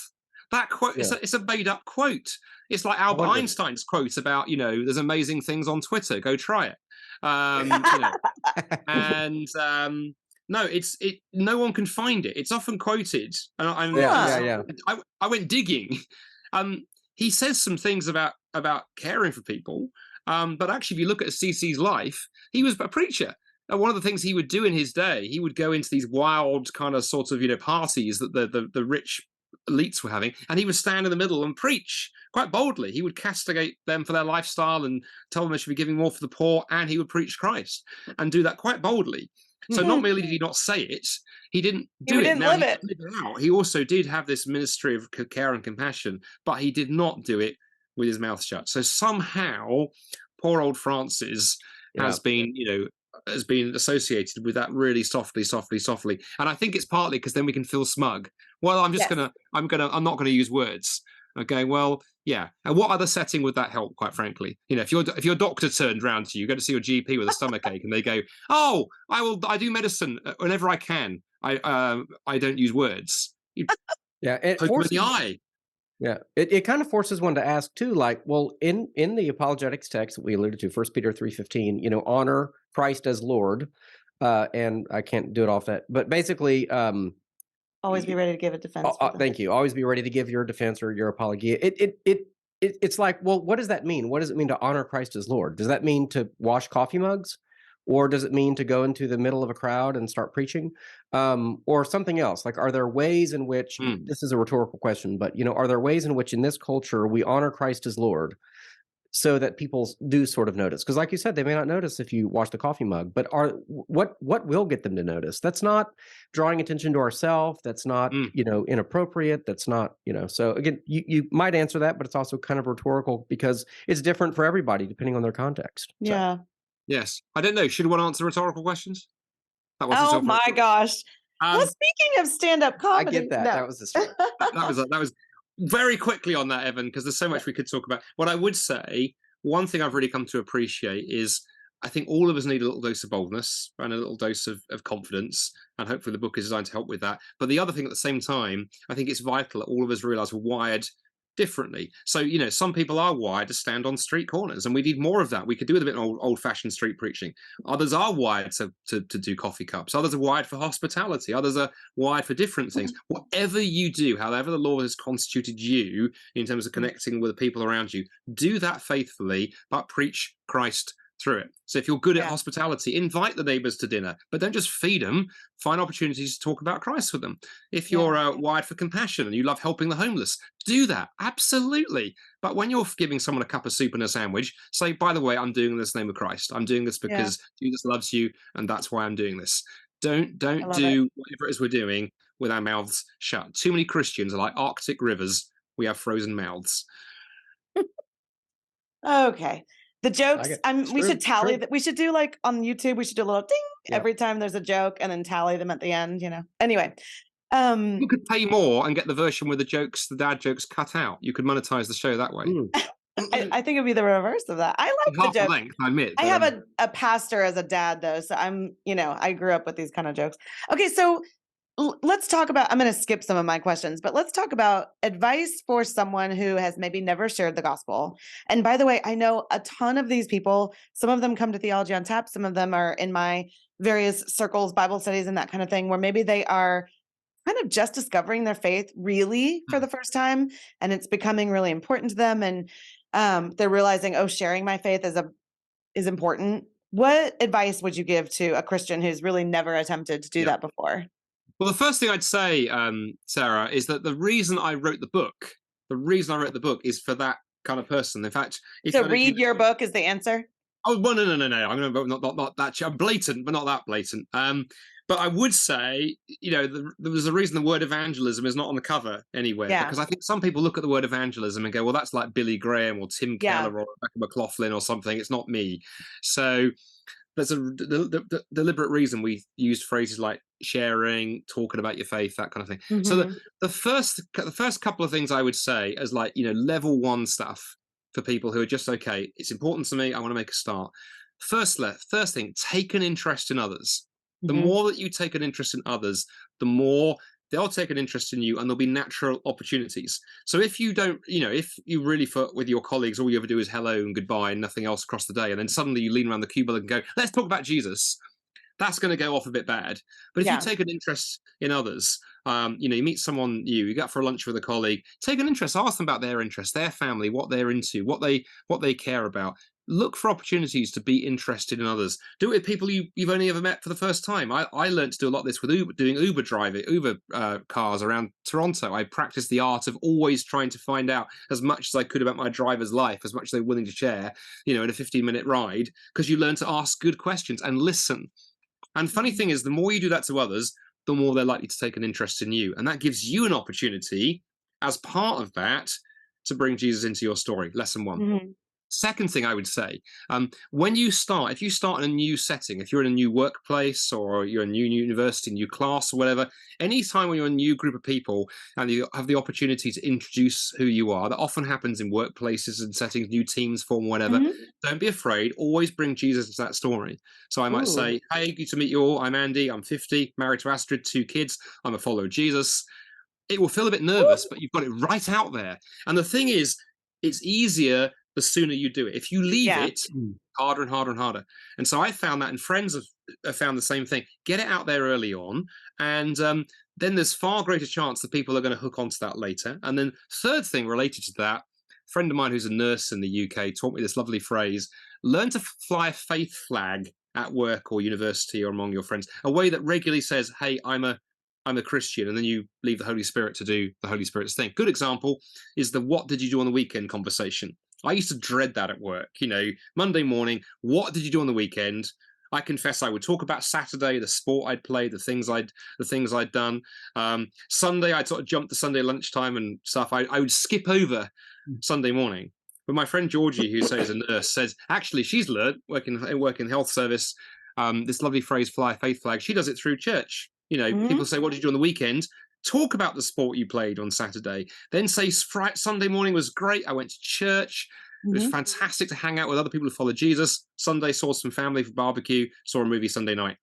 That quote, it's a made up quote. It's like Albert Einstein's quote about, there's amazing things on Twitter. Go try it. And no, no one can find it. It's often quoted. And I went digging. He says some things about caring for people. But actually, if you look at CC's life, he was a preacher. And one of the things he would do in his day, he would go into these wild kind of sort of, parties that the rich elites were having, and he would stand in the middle and preach quite boldly. He would castigate them for their lifestyle and tell them they should be giving more for the poor, and he would preach Christ and do that quite boldly. So not merely did he not say it, he didn't do it. Live it. He also did have this ministry of care and compassion, but he did not do it with his mouth shut. So somehow, poor old Francis has been, has been associated with that really softly. And I think it's partly because then we can feel smug. Well, I'm not gonna use words. Okay, well, yeah. And what other setting would that help, quite frankly? If your doctor turned around to you, go to see your GP with a stomachache, and they go, "Oh, I do medicine whenever I can. I don't use words." It poke forces in the eye. Yeah, it kind of forces one to ask too, like, well, in the apologetics text that we alluded to, 1 Peter 3:15, honor Christ as Lord, and I can't do it off that, but basically, always be ready to give a defense. Thank you. Always be ready to give your defense or your apologia. It's like, well, what does that mean? What does it mean to honor Christ as Lord? Does that mean to wash coffee mugs? Or does it mean to go into the middle of a crowd and start preaching? Or something else? Like, are there ways in which, this is a rhetorical question, but, are there ways in which in this culture we honor Christ as Lord so that people do sort of notice? Because like you said, they may not notice if you wash the coffee mug, but what will get them to notice? That's not drawing attention to ourselves. That's not, inappropriate. That's not, so again, you might answer that, but it's also kind of rhetorical because it's different for everybody depending on their context. Yeah. So. Yes. I don't know. Should one answer rhetorical questions? Oh my gosh. Well, speaking of stand-up comedy. I get that. No. That was the story. that was very quickly on that, Evan, because there's so much we could talk about. What I would say, one thing I've really come to appreciate is I think all of us need a little dose of boldness and a little dose of confidence. And hopefully the book is designed to help with that. But the other thing at the same time, I think it's vital that all of us realize we're wired differently. So, some people are wired to stand on street corners, and we need more of that. We could do with a bit of old-fashioned street preaching. Others are wired to do coffee cups. Others are wired for hospitality. Others are wired for different things. Whatever you do, however the Lord has constituted you in terms of connecting with the people around you, do that faithfully, but preach Christ through it. So if you're good at hospitality, invite the neighbors to dinner, but don't just feed them. Find opportunities to talk about Christ with them. If you're wired for compassion and you love helping the homeless, do that. Absolutely. But when you're giving someone a cup of soup and a sandwich, say, by the way, I'm doing this in the name of Christ. I'm doing this because Jesus loves you, and that's why I'm doing this. Don't do whatever it is we're doing with our mouths shut. Too many Christians are like Arctic rivers. We have frozen mouths. Okay. The jokes, we should tally that. We should do like on YouTube, we should do a little ding every time there's a joke and then tally them at the end, Anyway. You could pay more and get the version with the dad jokes cut out. You could monetize the show that way. I think it'd be the reverse of that. I like half the joke. The length, I admit. I have a pastor as a dad though. So I grew up with these kind of jokes. Okay. So let's talk about, I'm going to skip some of my questions, but let's talk about advice for someone who has maybe never shared the gospel. And by the way, I know a ton of these people. Some of them come to Theology on Tap. Some of them are in my various circles, Bible studies, and that kind of thing, where maybe they are kind of just discovering their faith really for the first time. And it's becoming really important to them. And they're realizing, sharing my faith is important. What advice would you give to a Christian who's really never attempted to do that before? Well, the first thing I'd say, Sarah, is that the reason I wrote the book is for that kind of person. In fact, read your book is the answer. Oh, well, no. I'm going to not that blatant, but not that blatant. But I would say, there's a reason the word evangelism is not on the cover anywhere, because I think some people look at the word evangelism and go, well, that's like Billy Graham or Tim Keller or Rebecca McLaughlin or something. It's not me. So there's a deliberate reason we used phrases like sharing, talking about your faith, that kind of thing. Mm-hmm. So the first couple of things I would say as level one stuff for people who are just, it's important to me, I want to make a start. First thing, take an interest in others. The more that you take an interest in others, the more they'll take an interest in you, and there'll be natural opportunities. So if you don't, if you really, with your colleagues, all you ever do is hello and goodbye and nothing else across the day, and then suddenly you lean around the cubicle and go, let's talk about Jesus, that's going to go off a bit bad. But if you take an interest in others, you meet someone new, you go out for lunch with a colleague, take an interest, ask them about their interests, their family, what they're into, what they care about. Look for opportunities to be interested in others. Do it with people you've only ever met for the first time. I learned to do a lot of this with doing Uber cars around Toronto. I practiced the art of always trying to find out as much as I could about my driver's life, as much as they're willing to share, in a 15-minute ride, because you learn to ask good questions and listen. And funny thing is, the more you do that to others, the more they're likely to take an interest in you. And that gives you an opportunity, as part of that, to bring Jesus into your story. Lesson one. Second thing I would say, if you start in a new setting, if you're in a new workplace or you're in a new university, new class or whatever, any time when you're in a new group of people and you have the opportunity to introduce who you are, that often happens in workplaces and settings, new teams form, whatever, don't be afraid. Always bring Jesus into that story. So I might say, hey, good to meet you all. I'm Andy. I'm 50, married to Astrid, 2 kids. I'm a follower of Jesus. It will feel a bit nervous, but you've got it right out there. And the thing is, it's easier the sooner you do it. If you leave it, harder and harder and harder. And so I found that, and friends have found the same thing. Get it out there early on, and then there's far greater chance that people are going to hook onto that later. And then third thing related to that, a friend of mine who's a nurse in the UK taught me this lovely phrase: learn to fly a faith flag at work or university or among your friends, a way that regularly says, hey, I'm a Christian, and then you leave the Holy Spirit to do the Holy Spirit's thing. Good example is the what did you do on the weekend conversation. I used to dread that at work. Monday morning, what did you do on the weekend? I confess I would talk about Saturday, the sport I'd played, the things I'd done. Sunday, I'd sort of jump to Sunday lunchtime and stuff. I would skip over Sunday morning. But my friend Georgie, who says a nurse, says actually she's learned working in health service, this lovely phrase, fly a faith flag. She does it through church. People say, what did you do on the weekend? Talk about the sport you played on Saturday. Then say Sunday morning was great. I went to church. It was fantastic to hang out with other people who follow Jesus. Sunday, saw some family for barbecue, saw a movie Sunday night.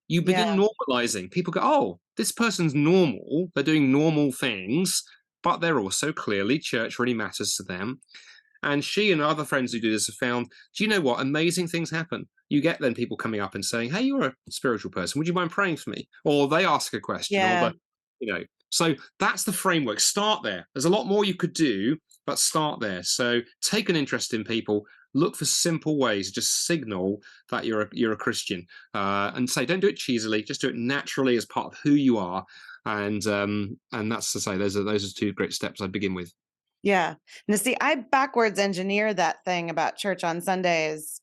You begin normalizing. People go, oh, this person's normal. They're doing normal things, but they're also clearly church really matters to them. And she and other friends who do this have found, do you know what? Amazing things happen. You get then people coming up and saying, hey, you're a spiritual person. Would you mind praying for me? Or they ask a question. Or so that's the framework. Start there. There's a lot more you could do, but start there. So take an interest in people. Look for simple ways. Just signal that you're a Christian, and say, don't do it cheesily. Just do it naturally as part of who you are. And that's to say, those are 2 great steps I begin with. Yeah. Now, see, I backwards engineer that thing about church on Sundays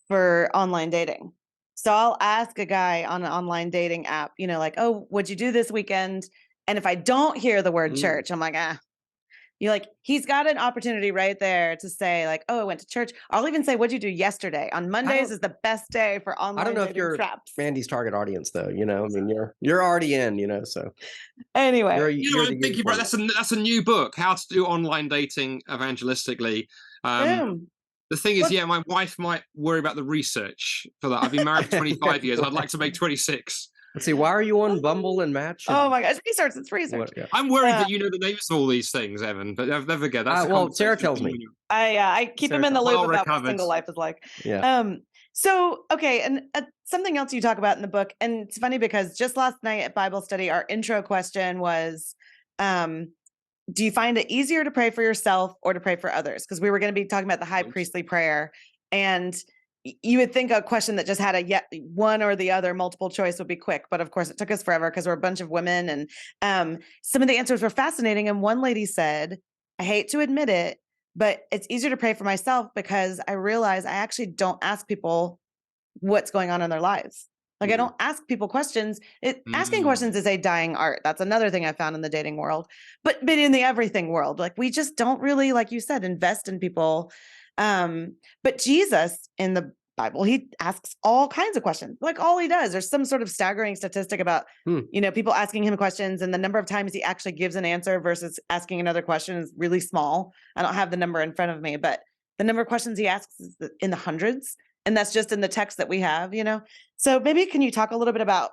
for online dating. So I'll ask a guy on an online dating app, like, oh, what'd you do this weekend? And if I don't hear the word church, I'm like, you're like, he's got an opportunity right there to say like, oh, I went to church. I'll even say, what'd you do yesterday? On Mondays is the best day for online dating. I don't know if you're traps. Andy's target audience though, I mean, you're already in, so. Anyway. I'm thinking, bro, that's a new book, How to Do Online Dating Evangelistically. The thing is, my wife might worry about the research for that. I've been married for 25 years. I'd like to make 26. Let's see, why are you on Bumble and Match? Oh my gosh, research, it's research. I'm worried that you know the names of all these things, Evan, but I've never get that. Well, Sarah tells me. I keep him in the loop about what single life is like. Yeah. So, okay, and something else you talk about in the book, and it's funny because just last night at Bible study, our intro question was, do you find it easier to pray for yourself or to pray for others? Because we were going to be talking about the high priestly prayer, and you would think a question that just had a one or the other multiple choice would be quick, but of course it took us forever because we're a bunch of women, and some of the answers were fascinating. And one lady said, I hate to admit it, but it's easier to pray for myself because I realize I actually don't ask people what's going on in their lives. Like I don't ask people questions. Asking questions is a dying art. That's another thing I found in the dating world, but in the everything world, like we just don't really, like you said, invest in people. But Jesus in the Bible, he asks all kinds of questions, like all he does. There's some sort of staggering statistic about, people asking him questions, and the number of times he actually gives an answer versus asking another question is really small. I don't have the number in front of me, but the number of questions he asks is in the hundreds. And that's just in the text that we have, So maybe can you talk a little bit about,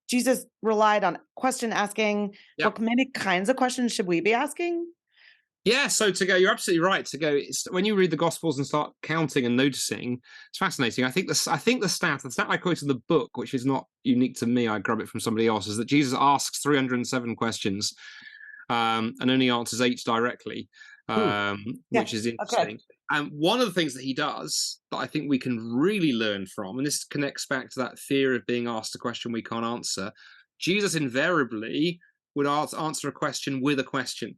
Jesus relied on question asking. Yeah. What maybe kinds of questions should we be asking? Yeah, so to go, you're absolutely right. To go, when you read the Gospels and start counting and noticing, it's fascinating. I think the stat I quoted in the book, which is not unique to me, I grab it from somebody else, is that Jesus asks 307 questions, and only answers 8 directly, which is Okay. interesting. And one of the things that he does that I think we can really learn from, and this connects back to that fear of being asked a question we can't answer, Jesus invariably would answer a question with a question.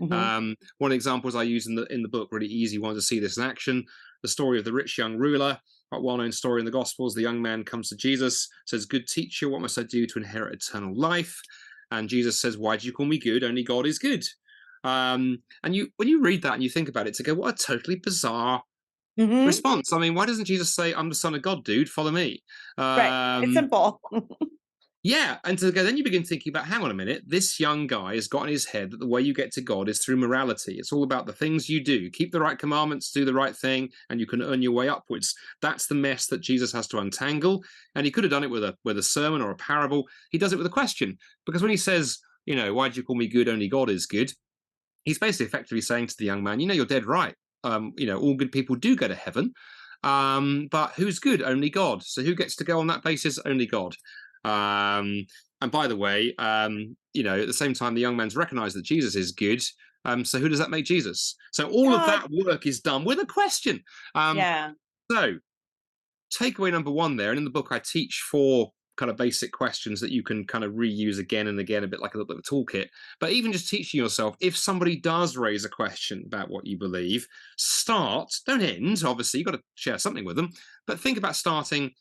Mhm. One of the examples I use in the book, really easy one to see this in action, the story of the rich young ruler, a well-known story in the Gospels. The young man comes to Jesus, says, "Good teacher, what must I do to inherit eternal life?" And Jesus says, "Why do you call me good? Only God is good." And when you read that and you think about it, to go, what a totally bizarre Mhm. response. I mean, why doesn't Jesus say, "I'm the Son of God, dude, follow me"? Right. It's simple. Yeah, and to go, then you begin thinking about, hang on a minute, this young guy has got in his head that the way you get to God is through morality. It's all about the things you do. Keep the right commandments, do the right thing, and you can earn your way upwards. That's the mess that Jesus has to untangle. And he could have done it with a sermon or a parable. He does it with a question. Because when he says, why do you call me good? Only God is good. He's basically effectively saying to the young man, you're dead right. All good people do go to heaven. But who's good? Only God. So who gets to go on that basis? Only God. And by the way, at the same time, the young man's recognized that Jesus is good. So who does that make Jesus? So all of God. that work is done with a question. Yeah. So takeaway number 1 there, and in the book I teach 4 kind of basic questions that you can kind of reuse again and again, a bit like a little bit of a toolkit. But even just teaching yourself, if somebody does raise a question about what you believe, don't end, obviously, you've got to share something with them, but think about starting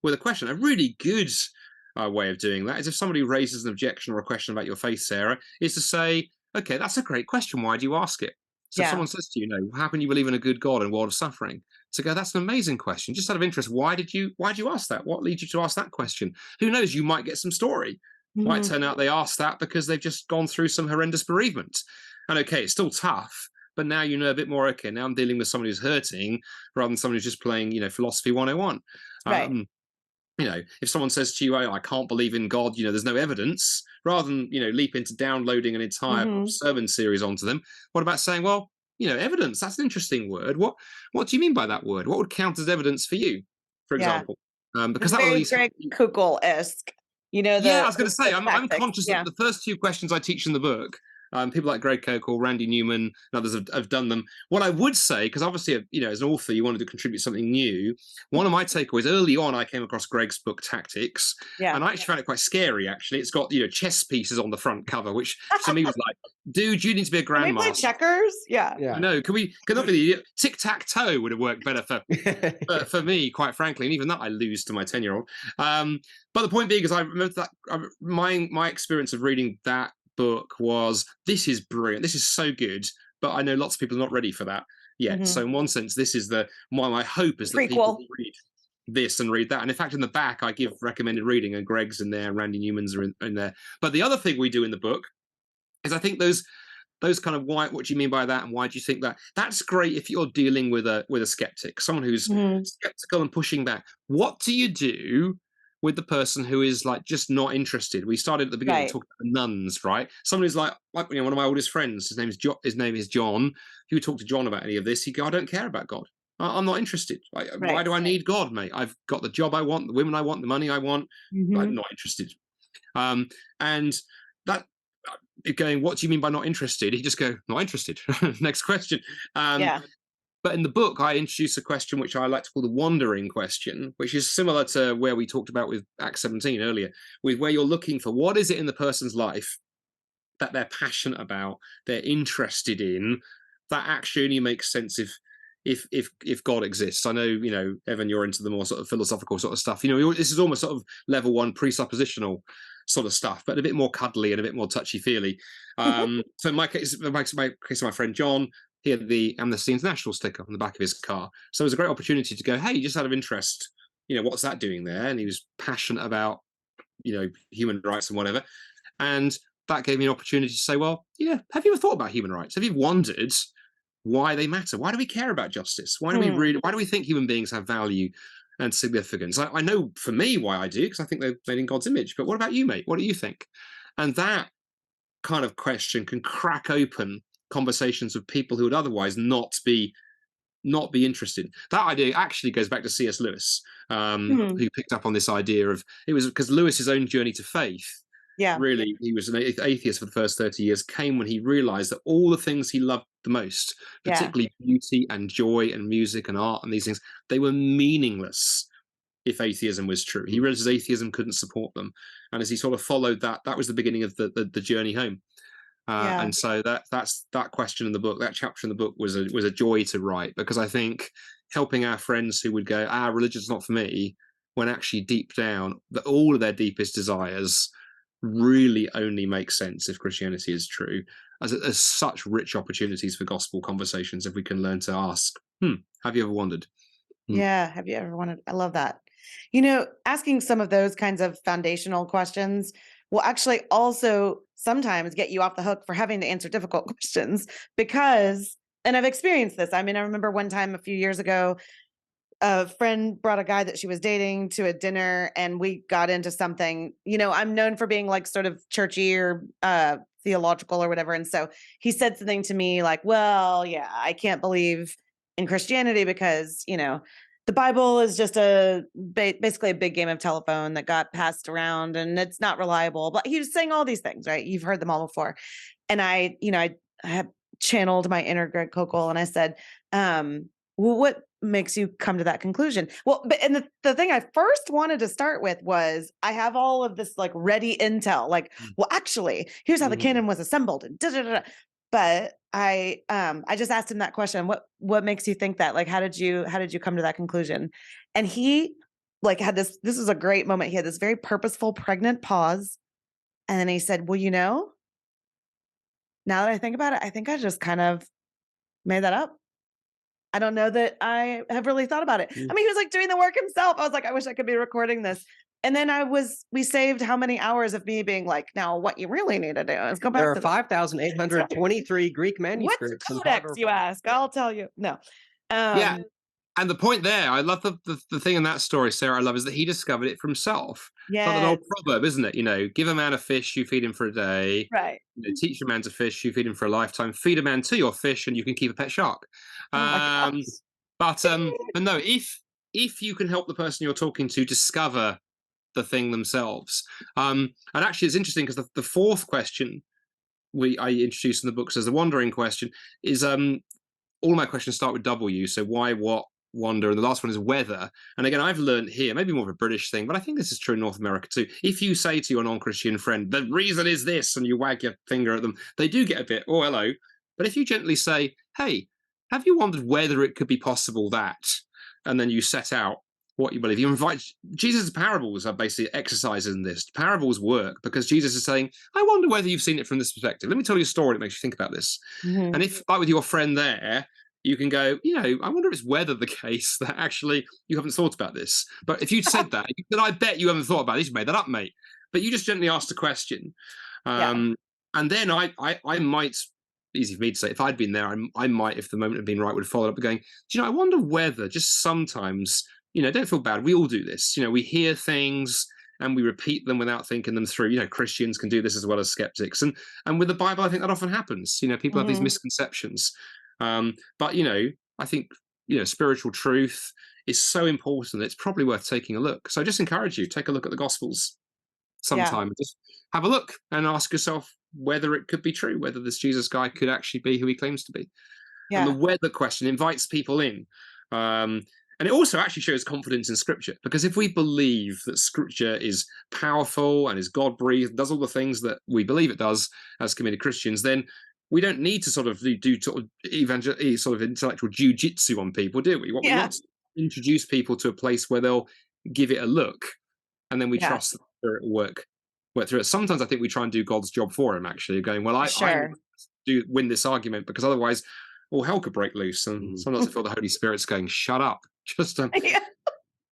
with a question. A really good way of doing that is if somebody raises an objection or a question about your faith, Sarah, is to say, okay, that's a great question. Why do you ask it? So if Yeah. someone says to you, how can you believe in a good God in a world of suffering? To go, that's an amazing question. Just out of interest, why did you ask that? What leads you to ask that question? Who knows? You might get some story. Might Mhm. turn out they asked that because they've just gone through some horrendous bereavement. And okay, it's still tough, but now you know a bit more. Okay, now I'm dealing with somebody who's hurting rather than somebody who's just playing, philosophy 101. Right. If someone says to you, "Oh, I can't believe in God," there's no evidence, rather than, leap into downloading an entire Mhm. sermon series onto them, what about saying, well, evidence, that's an interesting word. What do you mean by that word? What would count as evidence for you, for Yeah. example? Because It's that will at very least help Greg you. Kukul-esque. Yeah, I was going The to say, I'm tactics. conscious that Yeah. the first 2 questions I teach in the book, people like Greg Koch or Randy Newman and others have done them. What I would say, because obviously, as an author, you wanted to contribute something new. One of my takeaways early on, I came across Greg's book Tactics, Yeah. and I actually found it quite scary. Actually, it's got chess pieces on the front cover, which to me was like, dude, you need to be a Can we play grandmaster. checkers? Yeah. I know. Can that be the tic tac toe would have worked better for me, quite frankly, and even that I lose to my 10-year-old. But the point being is, I remember that my experience of reading that book was, this is brilliant, this is so good, but I know lots of people are not ready for that yet. Mhm. So in one sense, this is my hope is that people Prequel. read this and read that. And in fact, in the back, I give recommended reading, and Greg's in there, Randy Newman's are in there. But the other thing we do in the book is, I think those kind of, what do you mean by that, and why do you think that? That's great if you're dealing with a skeptic, someone who's Mhm. skeptical and pushing back. What do you do with the person who is like just not interested? We started at the beginning Right. talking about the nuns, right? Someone who's like one of my oldest friends. His name is John. If you talk to John about any of this, he'd go, "I don't care about God. I'm not interested. Why Right. do I need God, mate? I've got the job I want, the women I want, the money I want. I'm Mhm. not interested." And that, going, what do you mean by not interested? He just go, not interested. Next question. Yeah. But in the book, I introduce a question which I like to call the wandering question, which is similar to where we talked about with Acts 17 earlier, with where you're looking for what is it in the person's life that they're passionate about, they're interested in, that actually only makes sense if God exists. I know, Evan, you're into the more sort of philosophical sort of stuff. This is almost sort of level 1 presuppositional sort of stuff, but a bit more cuddly and a bit more touchy-feely. So in my case, my friend John, he had the Amnesty International sticker on the back of his car. So it was a great opportunity to go, hey, just out of interest, what's that doing there? And he was passionate about, human rights and whatever. And that gave me an opportunity to say, well, have you ever thought about human rights? Have you wondered why they matter. Why do we care about justice? Why do Hmm. why do we think human beings have value and significance? I know for me why I do, because I think they're made in God's image. But what about you, mate? What do you think? And that kind of question can crack open conversations with people who would otherwise not be interested. That idea actually goes back to C.S. Lewis, Hmm. who picked up on this idea of, it was because Lewis's own journey to faith, Yeah. really, he was an atheist for the first 30 years, came when he realized that all the things he loved the most, Yeah. particularly beauty and joy and music and art and these things, they were meaningless if atheism was true. He realized atheism couldn't support them. And as he sort of followed that, that was the beginning of the journey home. Yeah. And so that's that question in the book, that chapter in the book was a joy to write, because I think helping our friends who would go, religion's not for me, when actually deep down, that all of their deepest desires really only make sense if Christianity is true. As there's such rich opportunities for gospel conversations if we can learn to ask, have you ever wondered? Yeah. Have you ever wanted? I love that. Asking some of those kinds of foundational questions will actually also sometimes get you off the hook for having to answer difficult questions because, and I've experienced this. I mean, I remember one time a few years ago, a friend brought a guy that she was dating to a dinner and we got into something. I'm known for being like sort of churchy or theological or whatever. And so he said something to me like, well, yeah, I can't believe in Christianity because, the Bible is just basically a big game of telephone that got passed around and it's not reliable. But he was saying all these things, right? You've heard them all before. And I have channeled my inner Greg Kokel and I said, well, what makes you come to that conclusion? Well, and the thing I first wanted to start with was I have all of this like ready intel, like, well, actually, here's how the canon was assembled, and da, da, da, da. But I just asked him that question. What makes you think that? Like, how did you come to that conclusion? And he like had this was a great moment. He had this very purposeful, pregnant pause. And then he said, well, now that I think about it, I think I just kind of made that up. I don't know that I have really thought about it. I mean, he was like doing the work himself. I was like, I wish I could be recording this. And then we saved how many hours of me being like, now what you really need to do is go back There are to 5,823 Greek what's manuscripts. codex, you ask? I'll tell you. No. Yeah. And the point there, I love the thing in that story, Sarah, I love, is that he discovered it for himself. It's like an old proverb, isn't it? Give a man a fish, you feed him for a day. Right. Teach a man to fish, you feed him for a lifetime. Feed a man to your fish, and you can keep a pet shark. But no, if you can help the person you're talking to discover the thing themselves, and actually, it's interesting because the fourth question I introduced in the books as the wandering question is all my questions start with W. So why, what, wonder, and the last one is whether. And again, I've learned here, maybe more of a British thing, but I think this is true in North America too. If you say to your non-Christian friend, the reason is this, and you wag your finger at them, they do get a bit, oh, hello. But if you gently say, hey, have you wondered whether it could be possible that? And then you set out what you believe. You invite Jesus' parables are basically exercises in this. Parables work because Jesus is saying, I wonder whether you've seen it from this perspective. Let me tell you a story that makes you think about this. Mm-hmm. And if, like with your friend there, you can go, I wonder if it's whether the case that actually you haven't thought about this. But if you'd said that, then I bet you haven't thought about this. You made that up, mate. But you just gently asked a question. And then I might, easy for me to say, if I'd been there, I might, if the moment had been right, would have followed up going, I wonder whether just sometimes, don't feel bad. We all do this. We hear things and we repeat them without thinking them through. Christians can do this as well as skeptics. And with the Bible, I think that often happens. People have these misconceptions. But I think spiritual truth is so important that it's probably worth taking a look. So I just encourage you, take a look at the Gospels sometime. Just have a look and ask yourself whether it could be true, whether this Jesus guy could actually be who he claims to be. And the whether question invites people in. And it also actually shows confidence in Scripture, because if we believe that Scripture is powerful and is God-breathed, does all the things that we believe it does as committed Christians, then we don't need to sort of do sort of intellectual jiu-jitsu on people, do we? What we want to introduce people to a place where they'll give it a look, and then we trust that it will work through it. Sometimes I think we try and do God's job for him, actually, going, well, I do win this argument, because otherwise all hell could break loose. And sometimes I feel the Holy Spirit's going, shut up. Just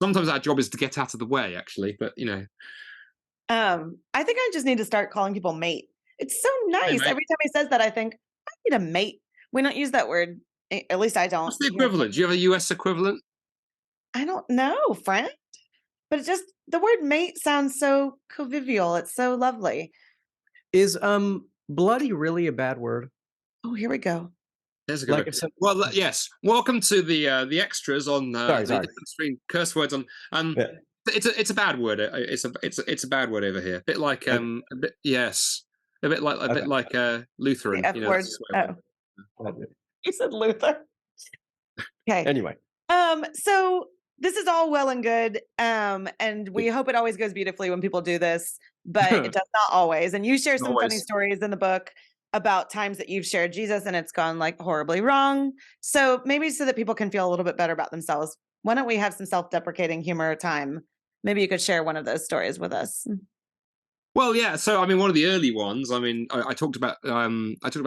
sometimes our job is to get out of the way, actually. But I think I just need to start calling people mate. It's so nice. Hey, every time he says that, I think I need a mate. We don't use that word At least I don't. What's the equivalent? Do you have a US equivalent? I don't know, friend. But it just the word mate sounds so convivial. It's so lovely. Is bloody really a bad word? Oh, here we go. There's a good Like one. if some, Well, yes. Welcome to the extras on sorry. the difference between curse words on. Yeah. It's a bad word. It's a bad word over here. A bit like Okay. a bit yes, a bit like Lutheran. The F You know, word. that's the swear word. Oh, you said Luther. Okay. Anyway, So this is all well and good. And we hope it always goes beautifully when people do this, but it does not always. And you share Not some funny always. stories in the book about times that you've shared Jesus and it's gone like horribly wrong. So maybe so that people can feel a little bit better about themselves, why don't we have some self-deprecating humor time? Maybe you could share one of those stories with us. Well, yeah. So, I mean, one of the early ones. I mean, I talked about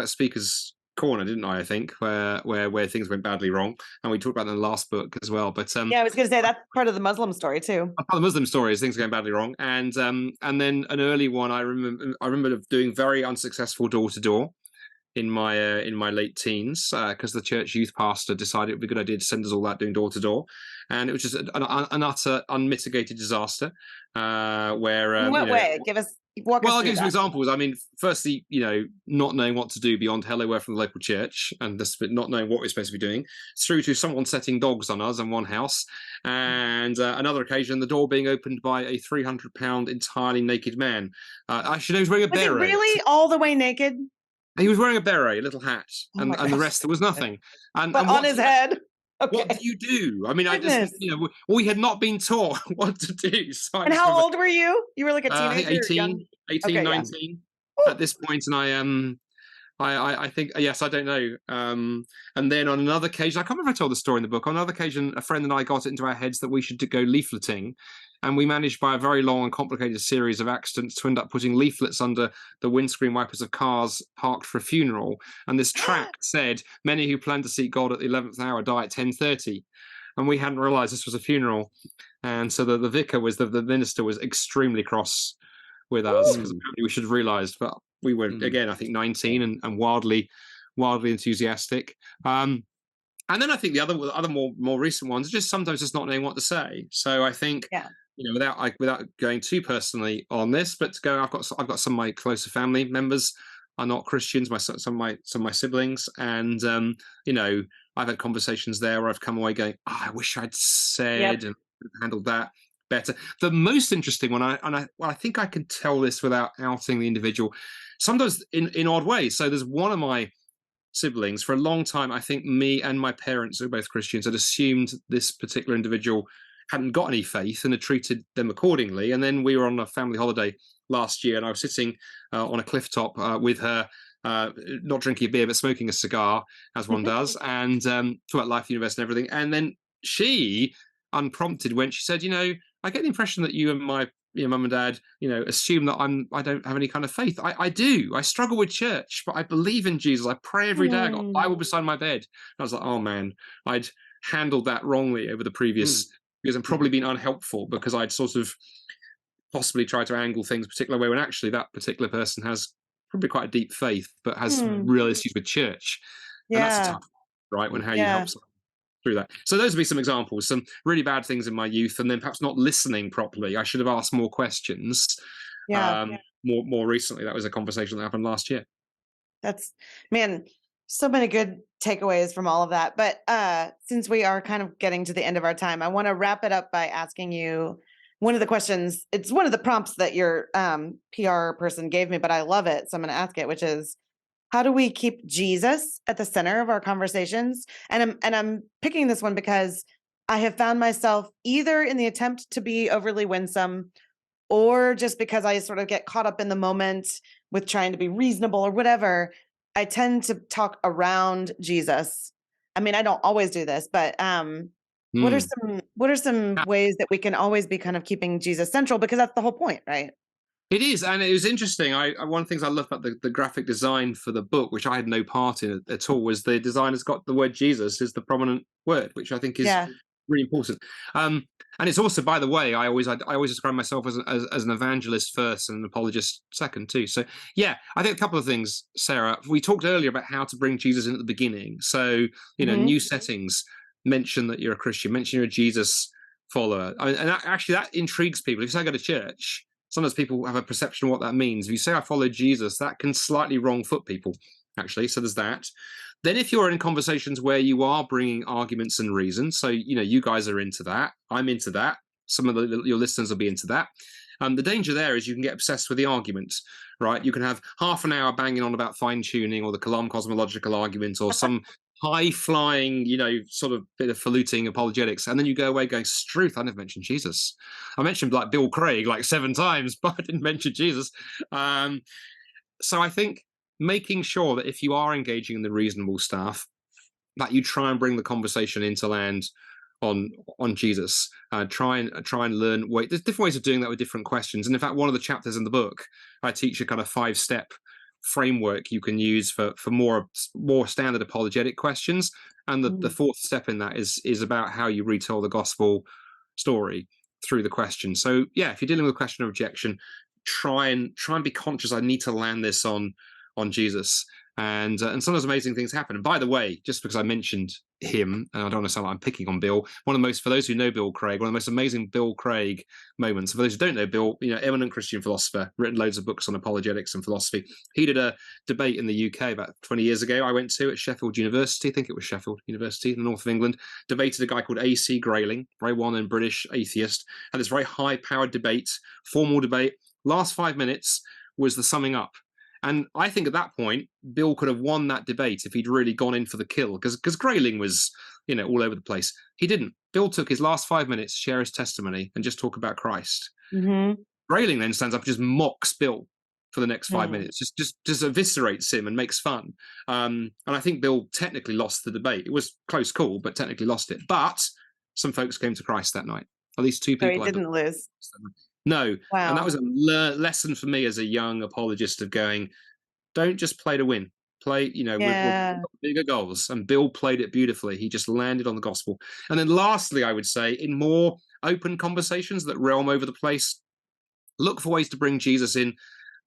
Speaker's Corner, didn't I? I think where things went badly wrong, and we talked about that in the last book as well. But Yeah, I was going to say that's part of the Muslim story too. the Muslim story is things going badly wrong, and then an early one. I remember doing very unsuccessful door to door in my late teens because the church youth pastor decided it would be a good idea to send us all out doing door to door, and it was just an utter unmitigated disaster. Where In what way? Walk us I'll through give you some that. examples. I mean, firstly, not knowing what to do beyond hello, we're from the local church, and this not knowing what we're supposed to be doing, through to someone setting dogs on us in one house, and another occasion, the door being opened by a £300 entirely naked man. Actually, no, he was wearing a Was he beret. really all the way naked? He was wearing a beret, a little hat, Oh and my the gosh. rest there was nothing. And But on his head. Okay. what do you do? I mean, Goodness. we had not been taught what to do. So I And just how remember, old were you? You were like a I think teenager or young? 18, Okay, 19 yeah. at this point, and I think yes, I don't know. And then on another occasion, I can't remember if I told the story in the book. On another occasion, a friend and I got it into our heads that we should go leafleting, and we managed by a very long and complicated series of accidents to end up putting leaflets under the windscreen wipers of cars parked for a funeral. And this tract said, "Many who plan to seek God at the 11th hour die at 10:30." And we hadn't realised this was a funeral, and so the vicar the minister was extremely cross with us because apparently we should have realised, but we were again, I think, 19 and wildly enthusiastic. And then I think the other more recent ones are just sometimes just not knowing what to say. So I think, without going too personally on this, but to go, I've got some of my closer family members are not Christians. Some of my siblings, and I've had conversations there where I've come away going, I wish I'd said and handled that better. The most interesting one, I think I can tell this without outing the individual, sometimes in odd ways. So there's one of my siblings for a long time. I think me and my parents, who are both Christians, had assumed this particular individual hadn't got any faith and had treated them accordingly. And then we were on a family holiday last year, and I was sitting on a cliff top with her, not drinking a beer but smoking a cigar, as one does, and talk about life, universe, and everything. And then she, unprompted, when she said, I get the impression that you and my mum and dad, assume that I don't have any kind of faith. I do. I struggle with church, but I believe in Jesus. I pray every day. I got a Bible beside my bed. And I was like, oh man, I'd handled that wrongly over the previous years and probably been unhelpful because I'd sort of possibly tried to angle things a particular way when actually that particular person has probably quite a deep faith, but has real issues with church. And that's a tough, right? When how you help someone through that. So those would be some examples, some really bad things in my youth, and then perhaps not listening properly. I should have asked more questions. More recently, that was a conversation that happened last year. That's, man, so many good takeaways from all of that. But since we are kind of getting to the end of our time, I want to wrap it up by asking you one of the questions. It's one of the prompts that your PR person gave me, but I love it. So I'm going to ask it, which is, how do we keep Jesus at the center of our conversations? And I'm picking this one because I have found myself either in the attempt to be overly winsome, or just because I sort of get caught up in the moment with trying to be reasonable or whatever, I tend to talk around Jesus. I mean, I don't always do this, but what are some ways that we can always be kind of keeping Jesus central? Because that's the whole point, right? It is, and it was interesting. One of the things I love about the graphic design for the book, which I had no part in at all, was the designer's got the word Jesus as the prominent word, which I think is really important. And it's also, by the way, I always describe myself as an evangelist first and an apologist second too. So yeah, I think a couple of things, Sarah. We talked earlier about how to bring Jesus in at the beginning. So new settings, mention that you're a Christian, mention you're a Jesus follower. And actually that intrigues people. If you say I go to church, sometimes people have a perception of what that means. If you say I follow Jesus, that can slightly wrong foot people, actually. So there's that. Then if you're in conversations where you are bringing arguments and reasons, so, you guys are into that, I'm into that, some of your listeners will be into that. The danger there is you can get obsessed with the argument, right? You can have half an hour banging on about fine-tuning or the Kalam cosmological argument or some high-flying, sort of bit of faluting apologetics, and then you go away going, "Struth, I never mentioned Jesus. I mentioned like Bill Craig like 7 times, but I didn't mention Jesus." So I think making sure that if you are engaging in the reasonable stuff, that you try and bring the conversation into land on Jesus. Try and learn. There's different ways of doing that with different questions. And in fact, one of the chapters in the book, I teach a kind of 5-step framework you can use for more standard apologetic questions. And the 4th step in that is about how you retell the gospel story through the question. So yeah, if you're dealing with a question of objection, try and be conscious. I need to land this on Jesus, and sometimes amazing things happen. And by the way, just because I mentioned him, and I don't want to sound like I'm picking on Bill, for those who know Bill Craig, one of the most amazing Bill Craig moments. For those who don't know Bill, eminent Christian philosopher, written loads of books on apologetics and philosophy. He did a debate in the UK about 20 years ago. I went to at Sheffield University, I think it was Sheffield University in the north of England. Debated a guy called A.C. Grayling, very well-known British atheist. Had this very high-powered debate, formal debate. Last 5 minutes was the summing up. And I think at that point, Bill could have won that debate if he'd really gone in for the kill, because Grayling was, all over the place. He didn't. Bill took his last 5 minutes, share his testimony, and just talk about Christ. Grayling then stands up and just mocks Bill for the next 5 minutes, just eviscerates him and makes fun. And I think Bill technically lost the debate. It was close call, but technically lost it. But some folks came to Christ that night. At least 2 people. So he didn't lose. No. Wow. And that was a lesson for me as a young apologist of going, don't just play to win. Play, with bigger goals. And Bill played it beautifully. He just landed on the gospel. And then lastly, I would say, in more open conversations that realm over the place, look for ways to bring Jesus in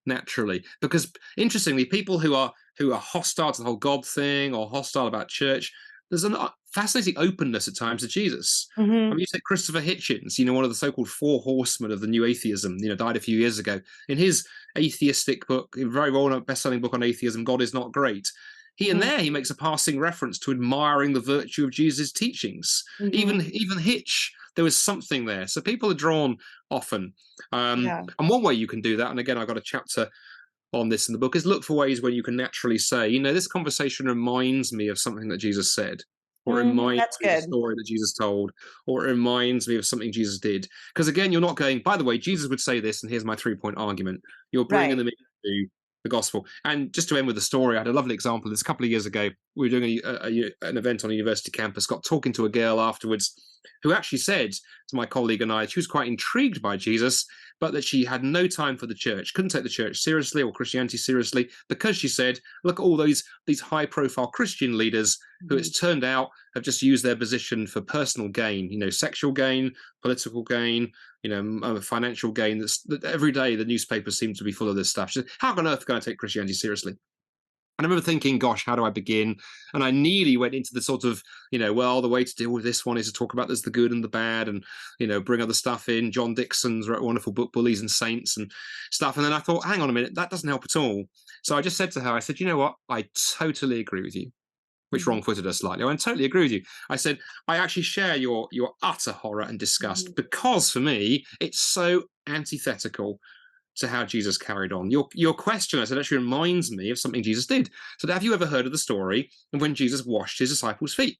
naturally. Because interestingly, people who are hostile to the whole God thing or hostile about church, there's a fascinating openness at times to Jesus. I mean, you take Christopher Hitchens, one of the so-called 4 horsemen of the new atheism, died a few years ago. In his atheistic book, a very well-known best-selling book on atheism, God is Not Great, he makes a passing reference to admiring the virtue of Jesus' teachings. Even Hitch, there was something there. So people are drawn often. And one way you can do that, and again, I've got a chapter on this in the book, is look for ways where you can naturally say, this conversation reminds me of something that Jesus said, or it reminds me of the story that Jesus told, or it reminds me of something Jesus did. Because again, you're not going, by the way, Jesus would say this, and here's my 3-point argument. You're bringing them into the gospel. And just to end with the story, I had a lovely example of this a couple of years ago. We were doing an event on a university campus, got talking to a girl afterwards who actually said to my colleague and I, she was quite intrigued by Jesus, but that she had no time for the church, couldn't take the church seriously or Christianity seriously, because she said, look at all these high-profile Christian leaders who it's turned out have just used their position for personal gain, sexual gain, political gain, financial gain. That every day the newspapers seem to be full of this stuff. She said, how on earth can I take Christianity seriously? And I remember thinking, gosh, how do I begin? And I nearly went into the sort of, the way to deal with this one is to talk about there's the good and the bad and, bring other stuff in. John Dixon's wonderful book, Bullies and Saints and stuff. And then I thought, hang on a minute, that doesn't help at all. So I just said to her, I said, you know what? I totally agree with you, which wrong-footed her slightly. I totally agree with you. I said, I actually share your utter horror and disgust because for me, it's so antithetical to how Jesus carried on. Your question, I said, actually reminds me of something Jesus did. So have you ever heard of the story of when Jesus washed his disciples' feet?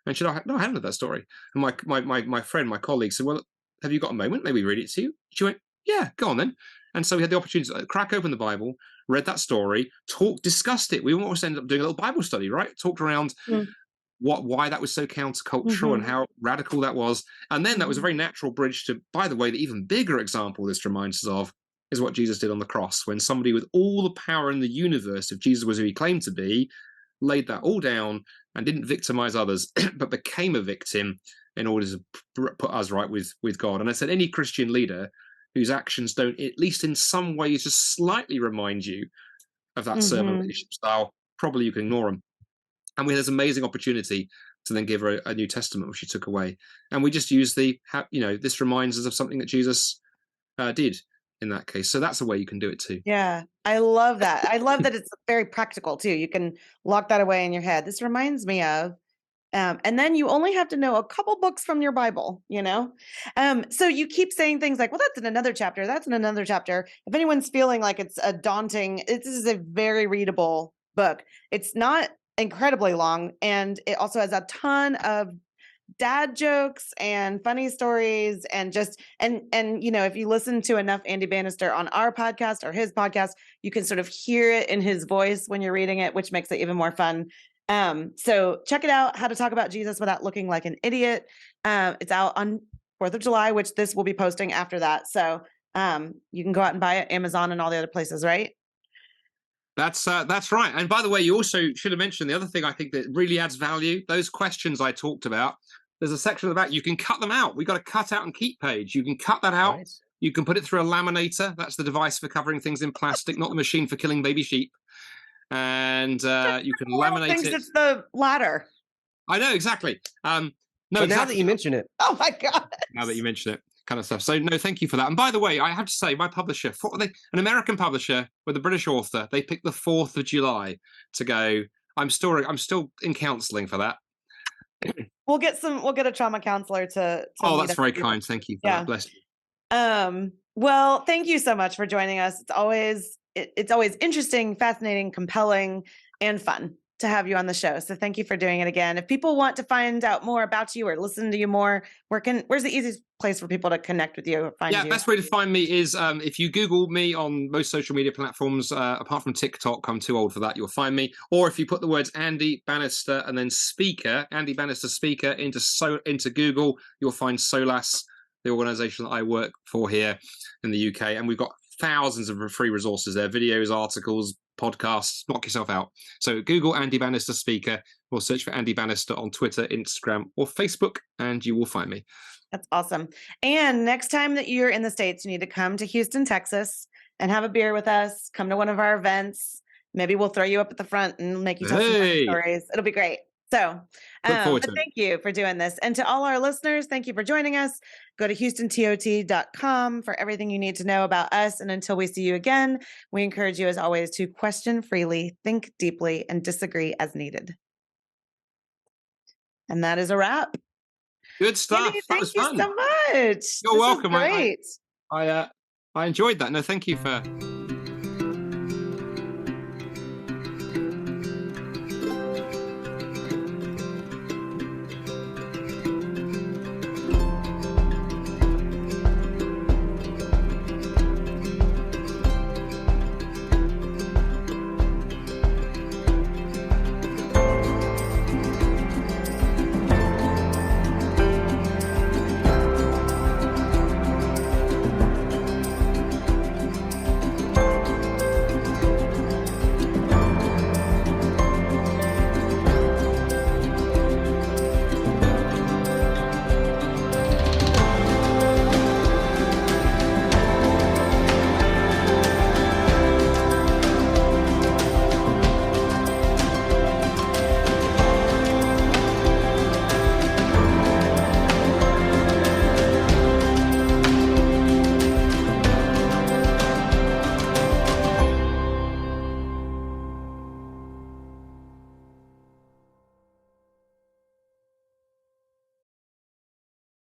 And she said, no, I haven't heard that story. And my friend, my colleague said, well, have you got a moment? Maybe read it to you. She went, yeah, go on then. And so we had the opportunity to crack open the Bible, read that story, discussed it. We almost ended up doing a little Bible study, right? Talked around why that was so countercultural and how radical that was. And then that was a very natural bridge to, by the way, the even bigger example this reminds us of is what Jesus did on the cross, when somebody with all the power in the universe, if Jesus was who he claimed to be, laid that all down and didn't victimize others, but became a victim in order to put us right with God. And I said any Christian leader whose actions don't, at least in some ways, just slightly remind you of that sermon leadership style, probably you can ignore them. And we had this amazing opportunity to then give her a New Testament, which she took away. And we just use this reminds us of something that Jesus did in that case. So that's a way you can do it too. Yeah, I love that. I love that it's very practical too. You can lock that away in your head. This reminds me of, and then you only have to know a couple books from your Bible, So you keep saying things like, well, that's in another chapter. That's in another chapter. If anyone's feeling like it's a daunting, this is a very readable book. It's not incredibly long. And it also has a ton of dad jokes and funny stories and just and if you listen to enough Andy Bannister on our podcast or his podcast, you can sort of hear it in his voice when you're reading it, which makes it even more fun. So check it out, How to Talk About Jesus Without Looking Like an Idiot. It's out on 4th of July, which this will be posting after that. So you can go out and buy it, Amazon and all the other places, right? That's right. And by the way, you also should have mentioned the other thing I think that really adds value. Those questions I talked about, there's a section of the back. You can cut them out. We got a cut out and keep page. You can cut that out. Nice. You can put it through a laminator. That's the device for covering things in plastic, not the machine for killing baby sheep. And you can laminate it. It's the latter. I know, exactly. No, exactly. Now that you mention it. Oh my God. Now that you mention it. Kind of stuff. So no, thank you for that. And by the way, I have to say, my publisher, an American publisher with a British author, they picked the 4th of July to go. I'm still in counselling for that. We'll get a trauma counselor to oh, that's very kind. Thank you for that. Bless you. Well, thank you so much for joining us. It's always interesting, fascinating, compelling, and fun to have you on the show. So thank you for doing it again. If people want to find out more about you or listen to you more, where's the easiest place for people to connect with you or find you? Best way to find me is if you Google me on most social media platforms, apart from TikTok, I'm too old for that, you'll find me. Or if you put the words Andy Bannister and then speaker, Andy Bannister speaker into Google, you'll find SOLAS, the organization that I work for here in the UK. And we've got thousands of free resources there, videos, articles, podcasts. Knock yourself out. So Google Andy Bannister speaker or search for Andy Bannister on Twitter, Instagram, or Facebook, and you will find me. That's awesome. And next time that you're in the States, you need to come to Houston, Texas, and have a beer with us. Come to one of our events. Maybe we'll throw you up at the front and make you tell some funny stories. It'll be great. So thank you for doing this. And to all our listeners, thank you for joining us. Go to HoustonTOT.com for everything you need to know about us. And until we see you again, we encourage you, as always, to question freely, think deeply, and disagree as needed. And that is a wrap. Good stuff. Andy, thank you so much. You're welcome. Great. I enjoyed that. No, thank you for